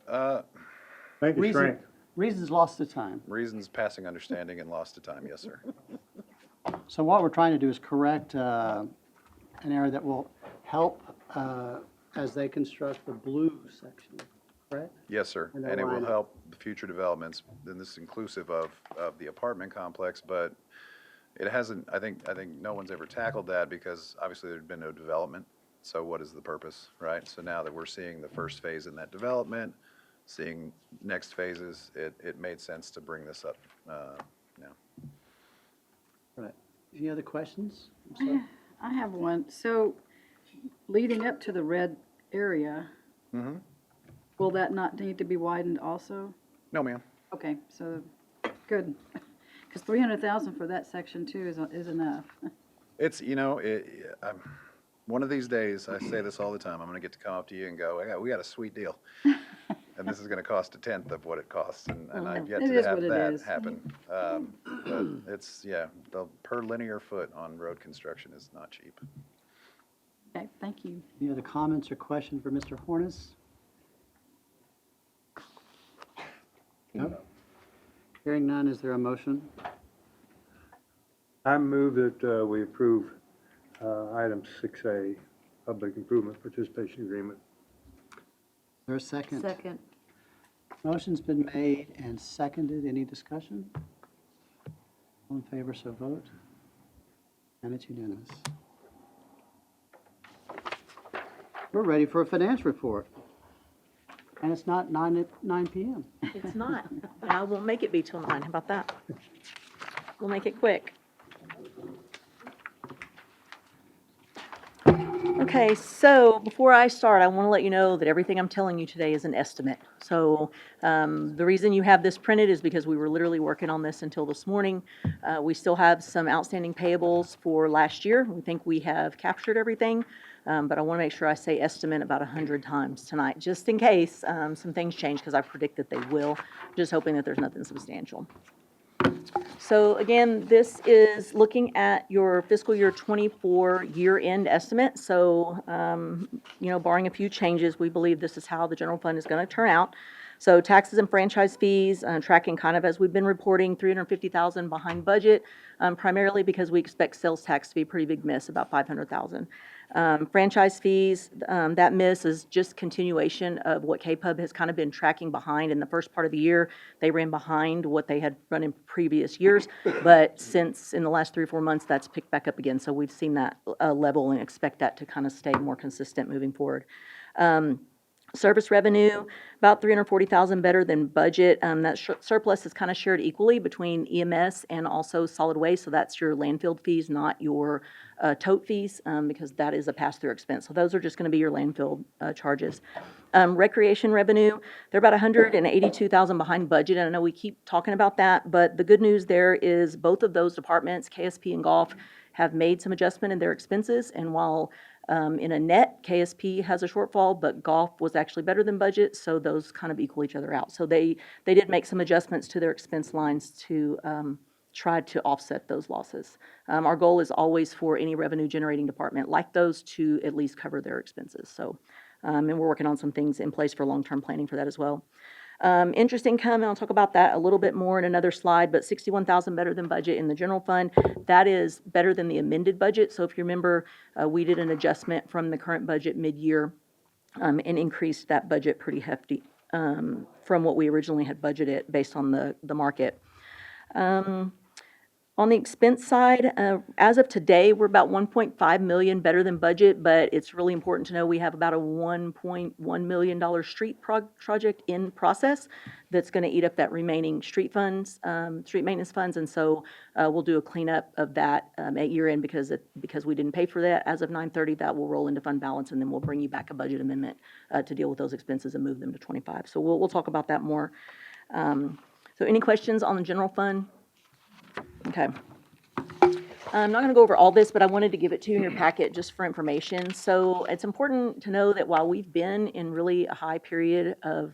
Thank you, Frank. Reasons lost to time. Reasons passing understanding and lost to time. Yes, sir. So what we're trying to do is correct an error that will help as they construct the blue section, correct? Yes, sir. And And it will align it. help the future developments, and this is inclusive of the apartment complex, but it hasn't, I think no one's ever tackled that because obviously there'd been no development. So what is the purpose, right? So now that we're seeing the first phase in that development, seeing next phases, it made sense to bring this up now. Right. Any other questions? I'm sorry. I have one. So leading up to the red area, Mm-hmm. will that not need to be widened also? No, ma'am. Okay, so, good. Because 300,000 for that section too is enough. It's, one of these days, I say this all the time, I'm gonna get to come up to you and go, we got a sweet deal. And this is gonna cost a tenth of what it costs, and I've yet It to is have what it that is. happen. But it's, the per linear foot on road construction is not cheap. Okay, thank you. Any other comments or questions for Mr. Hornis? No? Hearing none, is there a motion? I move that we approve item 6A, Public Improvement Participation Agreement. Is there a second? Second. Motion's been made and seconded. Any discussion? All in favor, so vote. And it's unanimous. We're ready for a finance report. And it's not 9 p.m. It's not. I won't make it be till 9. How about that? We'll make it quick. Okay, so before I start, I want to let you know that everything I'm telling you today is an estimate. So the reason you have this printed is because we were literally working on this until this morning. We still have some outstanding payables for last year. We think we have captured everything, but I want to make sure I say estimate about 100 times tonight, just in case some things change, because I predict that they will. Just hoping that there's nothing substantial. So again, this is looking at your fiscal year '24 year-end estimate. So, barring a few changes, we believe this is how the general fund is going to turn out. So taxes and franchise fees, tracking kind of as we've been reporting, $350,000 behind budget, primarily because we expect sales tax to be a pretty big miss, about $500,000. Franchise fees, that miss is just continuation of what KPUB has kind of been tracking behind in the first part of the year. They ran behind what they had run in previous years, but since in the last 3 or 4 months, that's picked back up again. So we've seen that level and expect that to kind of stay more consistent moving forward. Service revenue, about $340,000 better than budget. That surplus is kind of shared equally between EMS and also solid waste. So that's your landfill fees, not your tote fees, because that is a pass-through expense. So those are just going to be your landfill charges. Recreation revenue, they're about $182,000 behind budget. And I know we keep talking about that, but the good news there is both of those departments, KSP and Golf, have made some adjustment in their expenses. And while in a net, KSP has a shortfall, but Golf was actually better than budget, so those kind of equal each other out. So they did make some adjustments to their expense lines to try to offset those losses. Our goal is always for any revenue generating department like those to at least cover their expenses. So, and we're working on some things in place for long-term planning for that as well. Interest income, and I'll talk about that a little bit more in another slide, but 61,000 better than budget in the general fund. That is better than the amended budget. So if you remember, we did an adjustment from the current budget mid-year and increased that budget pretty hefty from what we originally had budgeted based on the market. On the expense side, as of today, we're about 1.5 million better than budget, but it's really important to know we have about a $1.1 million street project in process that's going to eat up that remaining street funds, street maintenance funds, and so we'll do a cleanup of that at year end because we didn't pay for that. As of 9/30, that will roll into fund balance, and then we'll bring you back a budget amendment to deal with those expenses and move them to 25. So we'll talk about that more. So any questions on the general fund? Okay. I'm not going to go over all this, but I wanted to give it to you in your packet just for information. So it's important to know that while we've been in really a high period of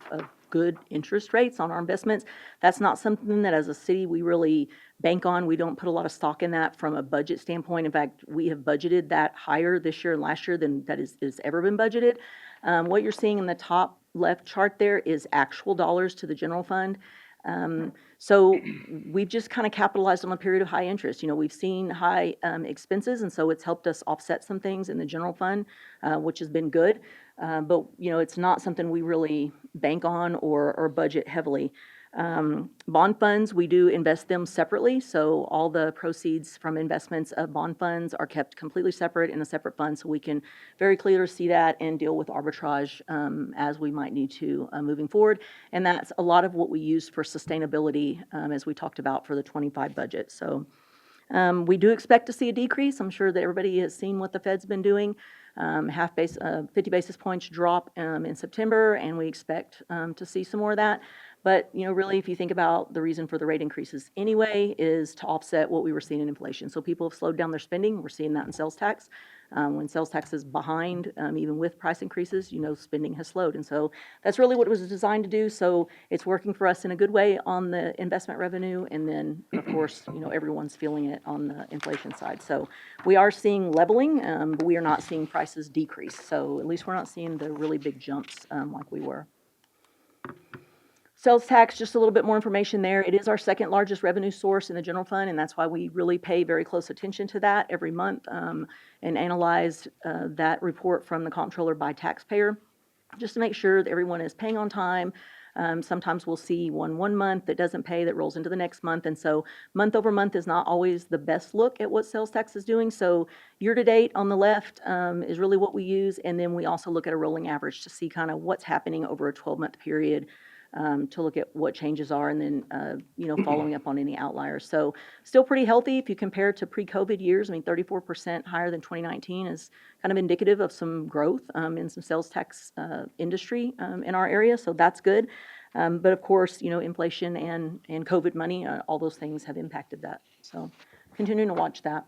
good interest rates on our investments, that's not something that as a city we really bank on. We don't put a lot of stock in that from a budget standpoint. In fact, we have budgeted that higher this year and last year than that has ever been budgeted. What you're seeing in the top left chart there is actual dollars to the general fund. So we've just kind of capitalized on a period of high interest. You know, we've seen high expenses, and so it's helped us offset some things in the general fund, which has been good. But, you know, it's not something we really bank on or budget heavily. Bond funds, we do invest them separately. So all the proceeds from investments of bond funds are kept completely separate in a separate fund, so we can very clearly see that and deal with arbitrage as we might need to moving forward. And that's a lot of what we use for sustainability as we talked about for the 25 budget. So we do expect to see a decrease. I'm sure that everybody has seen what the Fed's been doing. 50 basis points drop in September, and we expect to see some more of that. But, you know, really, if you think about the reason for the rate increases anyway is to offset what we were seeing in inflation. So people have slowed down their spending. We're seeing that in sales tax. When sales tax is behind, even with price increases, you know, spending has slowed. And so that's really what it was designed to do. So it's working for us in a good way on the investment revenue. And then, of course, you know, everyone's feeling it on the inflation side. So we are seeing leveling, but we are not seeing prices decrease. So at least we're not seeing the really big jumps like we were. Sales tax, just a little bit more information there. It is our second largest revenue source in the general fund, and that's why we really pay very close attention to that every month and analyze that report from the comptroller by taxpayer, just to make sure that everyone is paying on time. Sometimes we'll see one month that doesn't pay that rolls into the next month, and so month over month is not always the best look at what sales tax is doing. So year to date on the left is really what we use, and then we also look at a rolling average to see kind of what's happening over a 12-month period. To look at what changes are, and then, you know, following up on any outliers. So still pretty healthy if you compare it to pre-COVID years. I mean, 34% higher than 2019 is kind of indicative of some growth in some sales tax industry in our area. So that's good. But of course, you know, inflation and COVID money, all those things have impacted that. So continuing to watch that.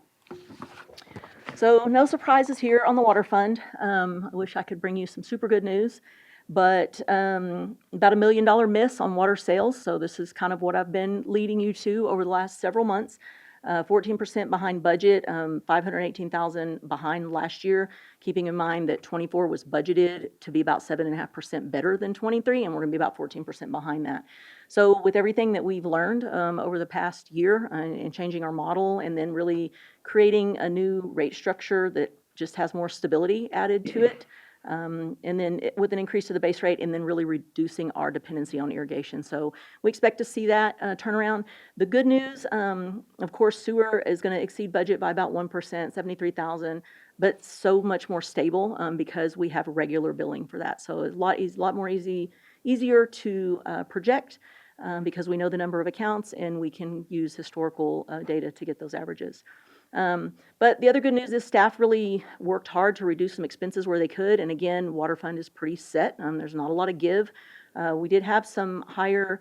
So no surprises here on the water fund. I wish I could bring you some super good news. But about $1 million miss on water sales. So this is kind of what I've been leading you to over the last several months. 14% behind budget, 518,000 behind last year, keeping in mind that 24 was budgeted to be about 7.5% better than 23, and we're going to be about 14% behind that. So with everything that we've learned over the past year and changing our model, and then really creating a new rate structure that just has more stability added to it, and then with an increase to the base rate, and then really reducing our dependency on irrigation. So we expect to see that turn around. The good news, of course, sewer is going to exceed budget by about 1%, 73,000, but so much more stable because we have regular billing for that. So it's a lot more easier to project because we know the number of accounts, and we can use historical data to get those averages. But the other good news is staff really worked hard to reduce some expenses where they could. And again, water fund is pretty set. There's not a lot of give. We did have some higher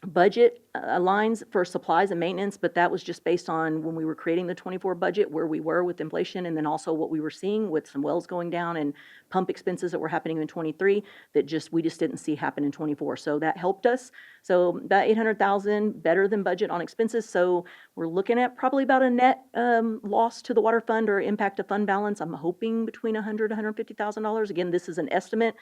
budget lines for supplies and maintenance, but that was just based on when we were creating the '24 budget, where we were with inflation, and then also what we were seeing with some wells going down and pump expenses that were happening in '23 that we just didn't see happen in '24. So that helped us. So that 800,000 better than budget on expenses. So we're looking at probably about a net loss to the water fund or impact to fund balance. I'm hoping between $100,000 and $150,000. Again, this is an estimate.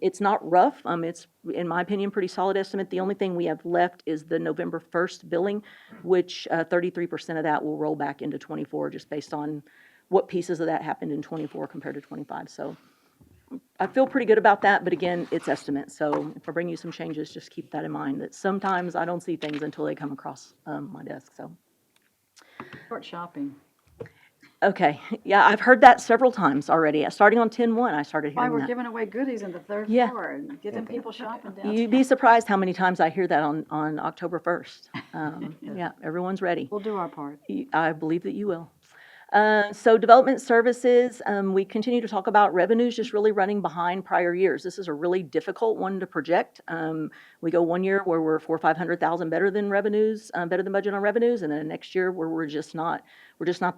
It's not rough. It's, in my opinion, pretty solid estimate. The only thing we have left is the November 1st billing, which 33% of that will roll back into '24 just based on what pieces of that happened in '24 compared to '25. So I feel pretty good about that, but again, it's estimate. So if I bring you some changes, just keep that in mind, that sometimes I don't see things until they come across my desk, so. Short shopping. Okay, yeah, I've heard that several times already. Starting on 10/1, I started Why hearing we're that. giving away goodies in the third Yeah. floor and getting people shopping downtown. You'd be surprised how many times I hear that on October 1st. Yeah, everyone's ready. We'll do our part. I believe that you will. So development services, we continue to talk about revenues just really running behind prior years. This is a really difficult one to project. We go one year where we're 400,000 or 500,000 better than revenues, better than budget on revenues, and then the next year where we're just not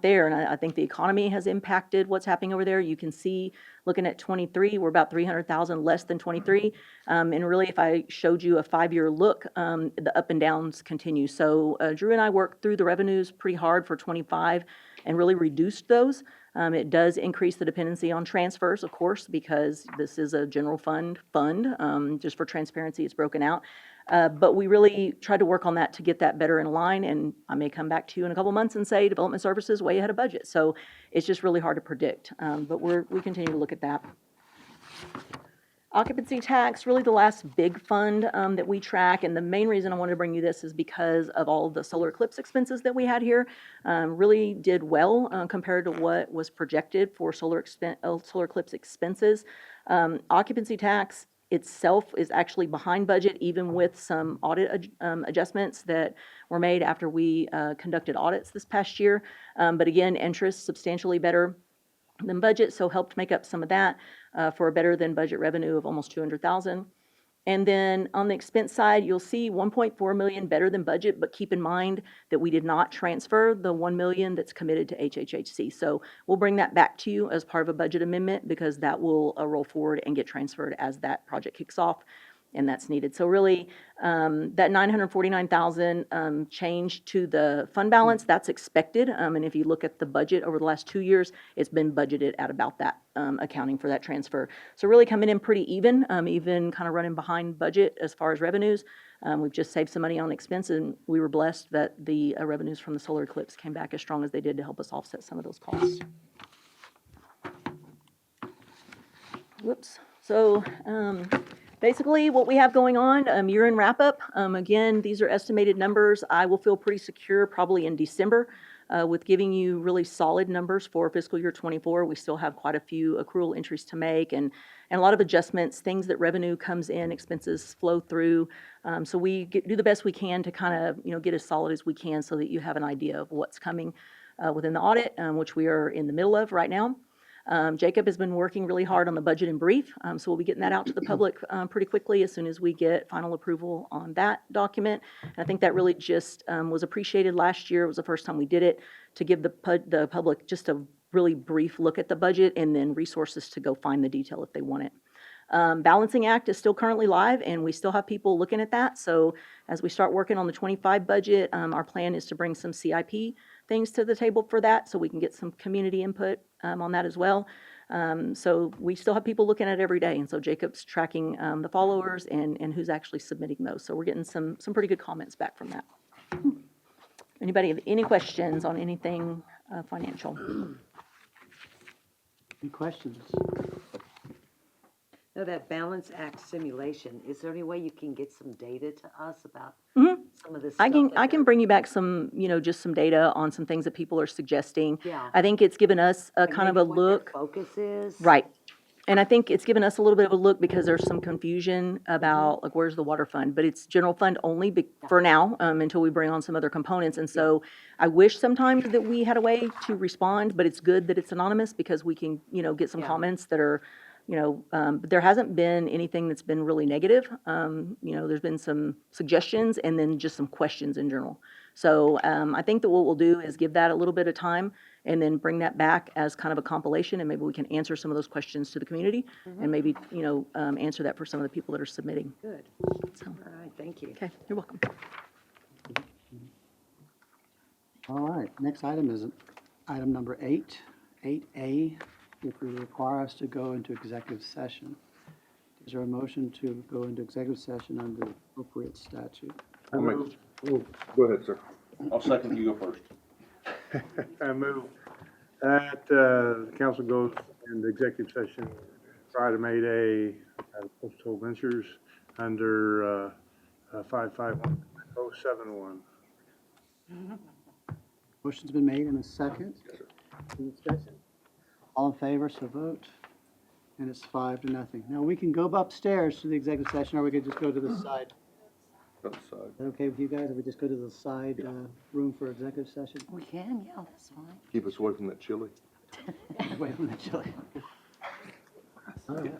there. And I think the economy has impacted what's happening over there. You can see, looking at '23, we're about 300,000 less than '23. And really, if I showed you a 5-year look, the up and downs continue. So Drew and I worked through the revenues pretty hard for '25 and really reduced those. It does increase the dependency on transfers, of course, because this is a general fund. Just for transparency, it's broken out. But we really tried to work on that to get that better in line, and I may come back to you in a couple months and say development services way ahead of budget. So it's just really hard to predict, but we continue to look at that. Occupancy tax, really the last big fund that we track, and the main reason I wanted to bring you this is because of all the solar eclipse expenses that we had here. Really did well compared to what was projected for solar eclipse expenses. Occupancy tax itself is actually behind budget, even with some audit adjustments that were made after we conducted audits this past year. But again, interest substantially better than budget, so helped make up some of that for a better than budget revenue of almost 200,000. And then on the expense side, you'll see 1.4 million better than budget, but keep in mind that we did not transfer the 1 million that's committed to HHHC. So we'll bring that back to you as part of a budget amendment because that will roll forward and get transferred as that project kicks off. And that's needed. So really, that 949,000 change to the fund balance, that's expected. And if you look at the budget over the last 2 years, it's been budgeted at about that, accounting for that transfer. So really coming in pretty even kind of running behind budget as far as revenues. We've just saved some money on expense, and we were blessed that the revenues from the solar eclipse came back as strong as they did to help us offset some of those costs. Whoops. So, basically, what we have going on, year-end wrap-up, again, these are estimated numbers. I will feel pretty secure probably in December with giving you really solid numbers for fiscal year '24. We still have quite a few accrual entries to make and a lot of adjustments, things that revenue comes in, expenses flow through. So we do the best we can to kind of, get as solid as we can so that you have an idea of what's coming within the audit, which we are in the middle of right now. Jacob has been working really hard on the budget and brief, so we'll be getting that out to the public pretty quickly as soon as we get final approval on that document. And I think that really just was appreciated last year. It was the first time we did it to give the public just a really brief look at the budget and then resources to go find the detail if they want it. Balancing Act is still currently live, and we still have people looking at that. So as we start working on the '25 budget, our plan is to bring some CIP things to the table for that so we can get some community input on that as well. So we still have people looking at it every day, and so Jacob's tracking the followers and who's actually submitting those. So we're getting some pretty good comments back from that. Anybody have any questions on anything financial? Any questions? Now, that Balance Act simulation, is there any way you can get some data to us about some of this I stuff? can bring you back some, just some data on some things that people are suggesting. Yeah. I think it's given us a And kind of maybe a what their look. focus is? Right. And I think it's given us a little bit of a look because there's some confusion about like where's the water fund, but it's general fund only for now until we bring on some other components. And so I wish sometimes that we had a way to respond, but it's good that it's anonymous because we can, get some comments that are But there hasn't been anything that's been really negative. There's been some suggestions and then just some questions in general. So I think that what we'll do is give that a little bit of time and then bring that back as kind of a compilation, and maybe we can answer some of those questions to the community and maybe, answer that for some of the people that are submitting. Good. So, All right, thank you. okay, you're welcome. All right, next item is item number 8, 8A, which will require us to go into executive session. Is there a motion to go into executive session under appropriate statute? Go ahead, sir. I'll second, you go first. I move that the council goes into executive session for item 8A, Postal Ventures, under 551071. Motion's been made and a second. Any discussion? All in favor, so vote. And it's 5-0. Now, we can go upstairs to the executive session, or we could just go to the side. Outside. Is that okay with you guys, if we just go to the side room for executive session? We can, yeah, that's fine. Keep us away from that chili. Wait a minute, Chili. All right.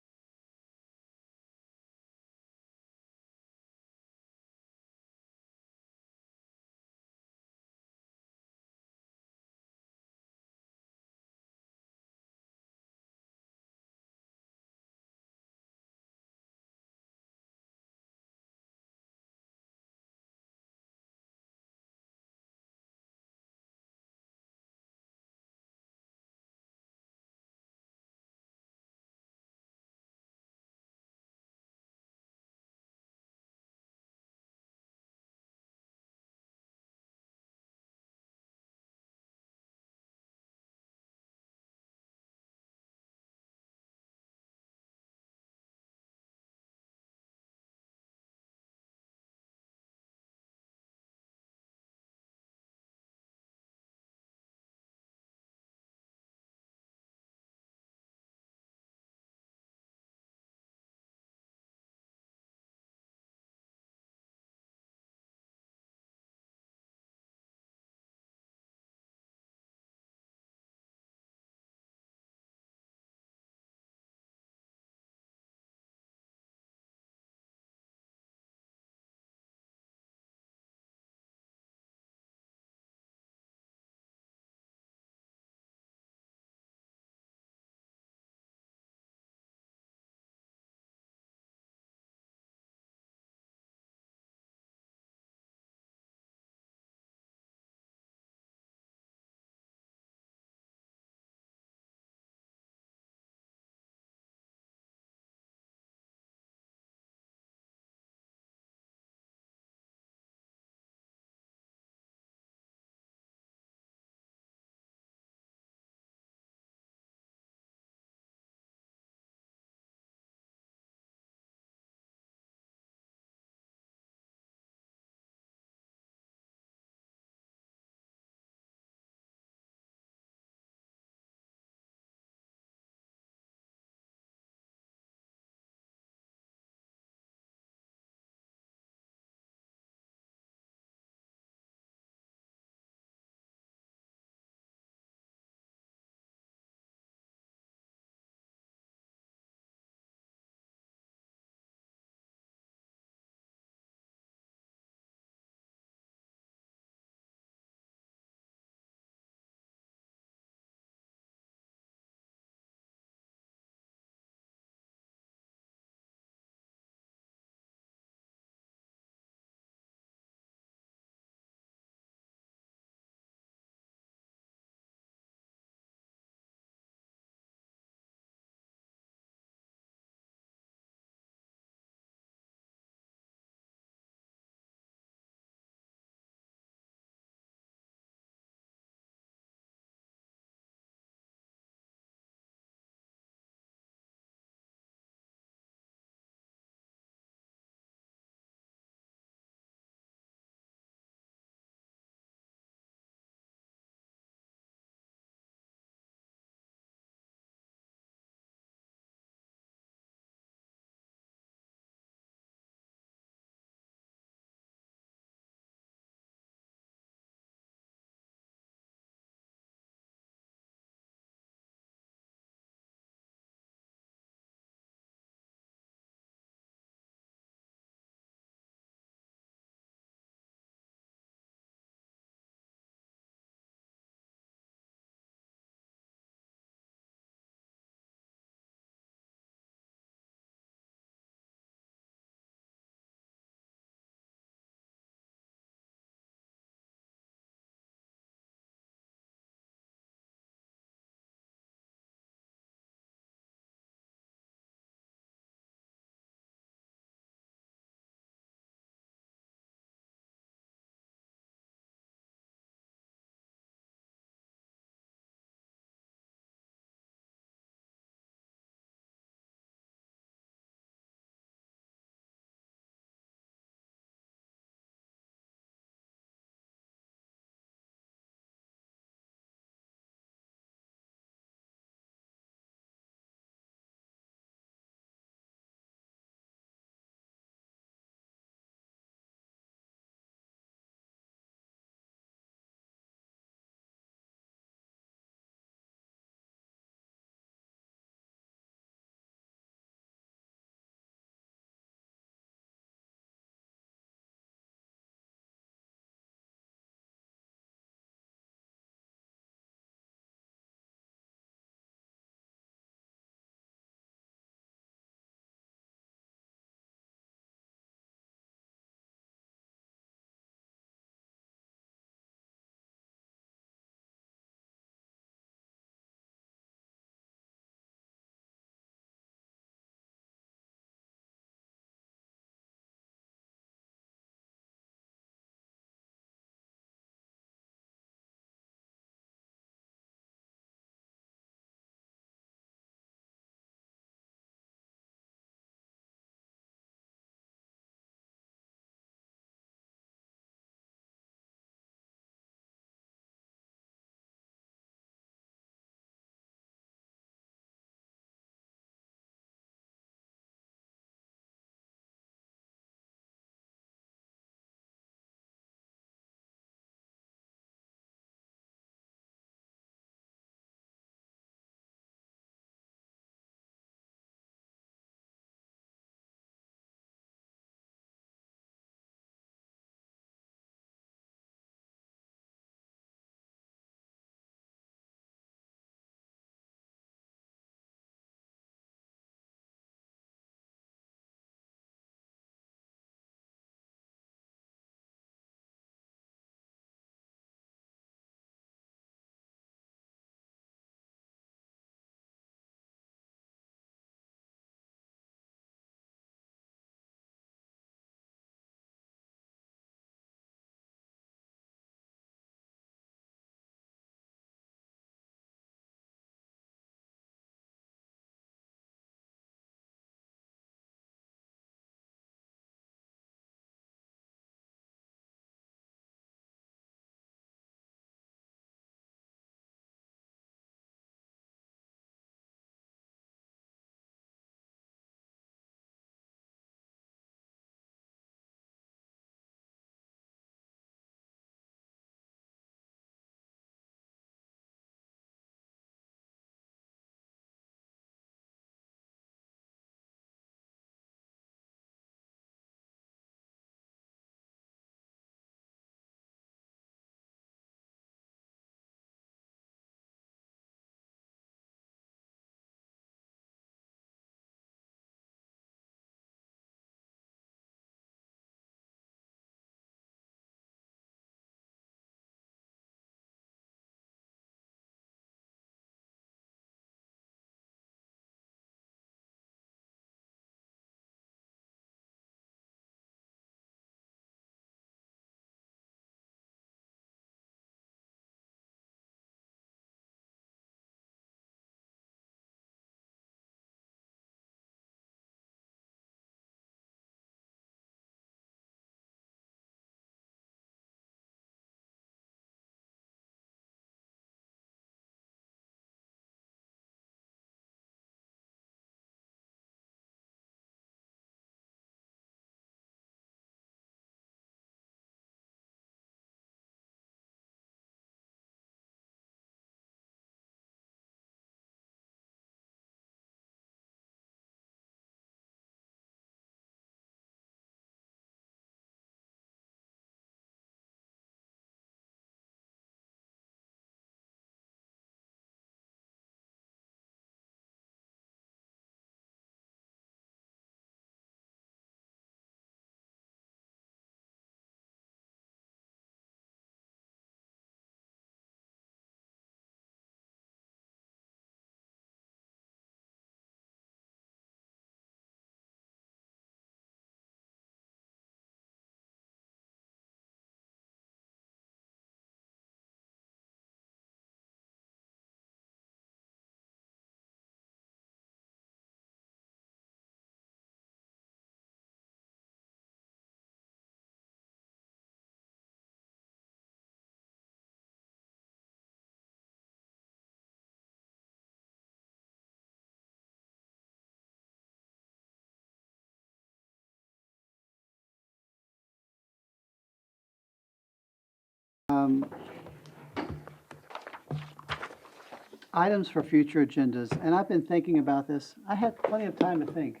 Items for future agendas, and I've been thinking about this. I had plenty of time to think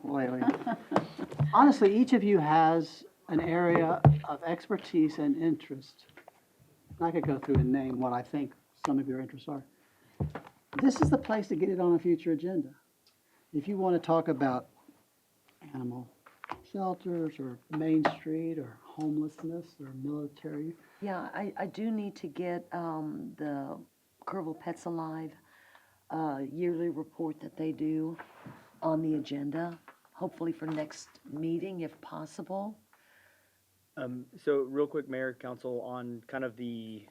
lately. Honestly, each of you has an area of expertise and interest. I could go through and name what I think some of your interests are. This is the place to get it on a future agenda. If you want to talk about animal shelters or Main Street or homelessness or military. Yeah, I do need to get the Kerrville Pets Alive yearly report that they do on the agenda, hopefully for next meeting if possible. So real quick, Mayor, Council, on kind of the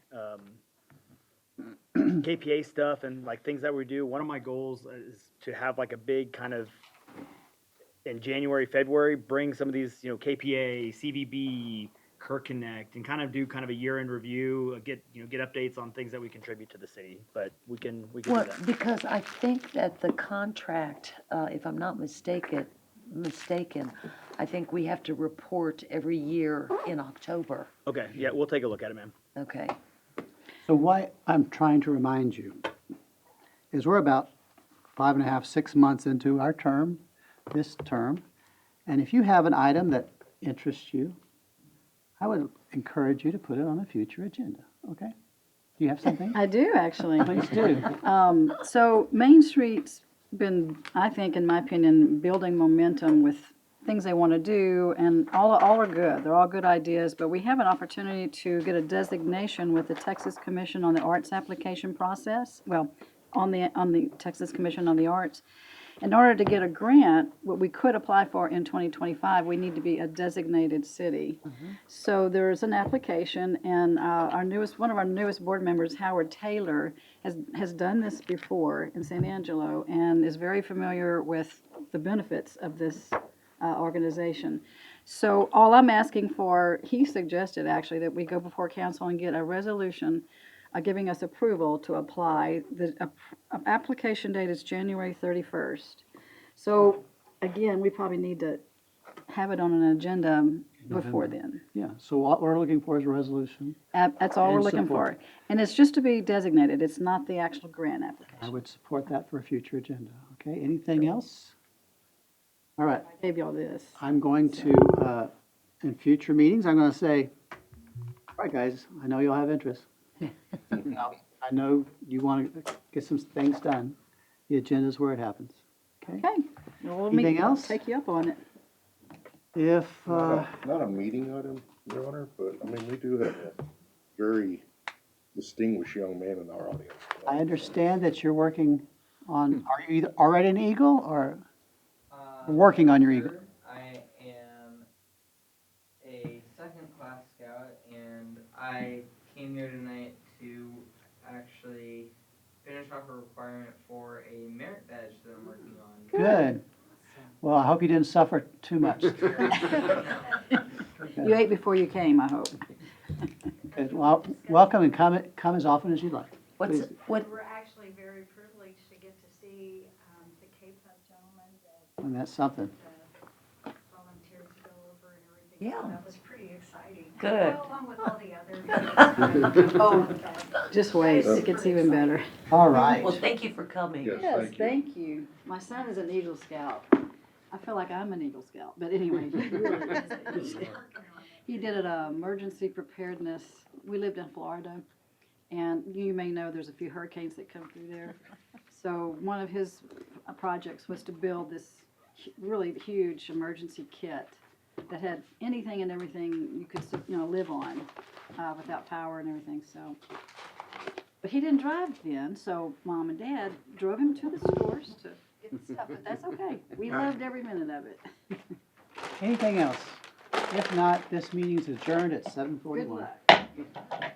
KPA stuff and like things that we do, one of my goals is to have like a big kind of, in January, February, bring some of these, KPA, CVB, Kirk Connect, and kind of do kind of a year-end review, get updates on things that we contribute to the city, but we can do Well, that. because I think that the contract, if I'm not mistaken, I think we have to report every year in October. Okay, yeah, we'll take a look at it, ma'am. Okay. So what I'm trying to remind you is we're about 5.5, 6 months into our term, this term, and if you have an item that interests you, I would encourage you to put it on a future agenda, okay? Do you have something? I do, actually. Please do. So Main Street's been, I think, in my opinion, building momentum with things they want to do, and all are good. They're all good ideas, but we have an opportunity to get a designation with the Texas Commission on the Arts application process. Well, on the Texas Commission on the Arts. In order to get a grant, what we could apply for in 2025, we need to be a designated city. So there's an application, and one of our newest board members, Howard Taylor, has done this before in San Angelo and is very familiar with the benefits of this organization. So all I'm asking for, he suggested actually that we go before council and get a resolution giving us approval to apply. The application date is January 31st. So again, we probably need to have it on an agenda before then. Yeah, so what we're looking for is a resolution. That's all we're And looking support. for. And it's just to be designated. It's not the actual grant application. I would support that for a future agenda, okay? Anything else? All right. I gave you all this. I'm going to, in future meetings, I'm going to say, all right, guys, I know you'll have interest. I know you want to get some things done. The agenda's where it happens, okay? Okay. Well, we'll Anything else? Take you up on it. If, Not a meeting item, Your Honor, but I mean, we do have a very distinguished young man in our audience. I understand that you're working on, are you either already an Eagle or working on your Eagle? I am a second-class scout, and I came here tonight to actually finish off a requirement for a merit badge that I'm working on. Good. Well, I hope you didn't suffer too much. You ate before you came, I hope. Good. Well, welcome and come as often as you like. Please. We're actually very privileged to get to see the Cape Cod gentleman that And that's something. volunteered to go over and everything. Yeah. So that was pretty exciting. Good. Along with all the others. Oh, just wait, it gets even better. All right. Well, thank you for coming. Yes, thank you. My son is an Eagle Scout. I feel like I'm an Eagle Scout, but anyway, he really is an Eagle Scout. He did an emergency preparedness. We lived in Florida, and you may know there's a few hurricanes that come through there. So one of his projects was to build this really huge emergency kit that had anything and everything you could, live on without power and everything. So, but he didn't drive then, so Mom and Dad drove him to the stores to get the stuff. But that's okay. We loved every minute of it. Anything else? If not, this meeting is adjourned at 7:41. Good luck.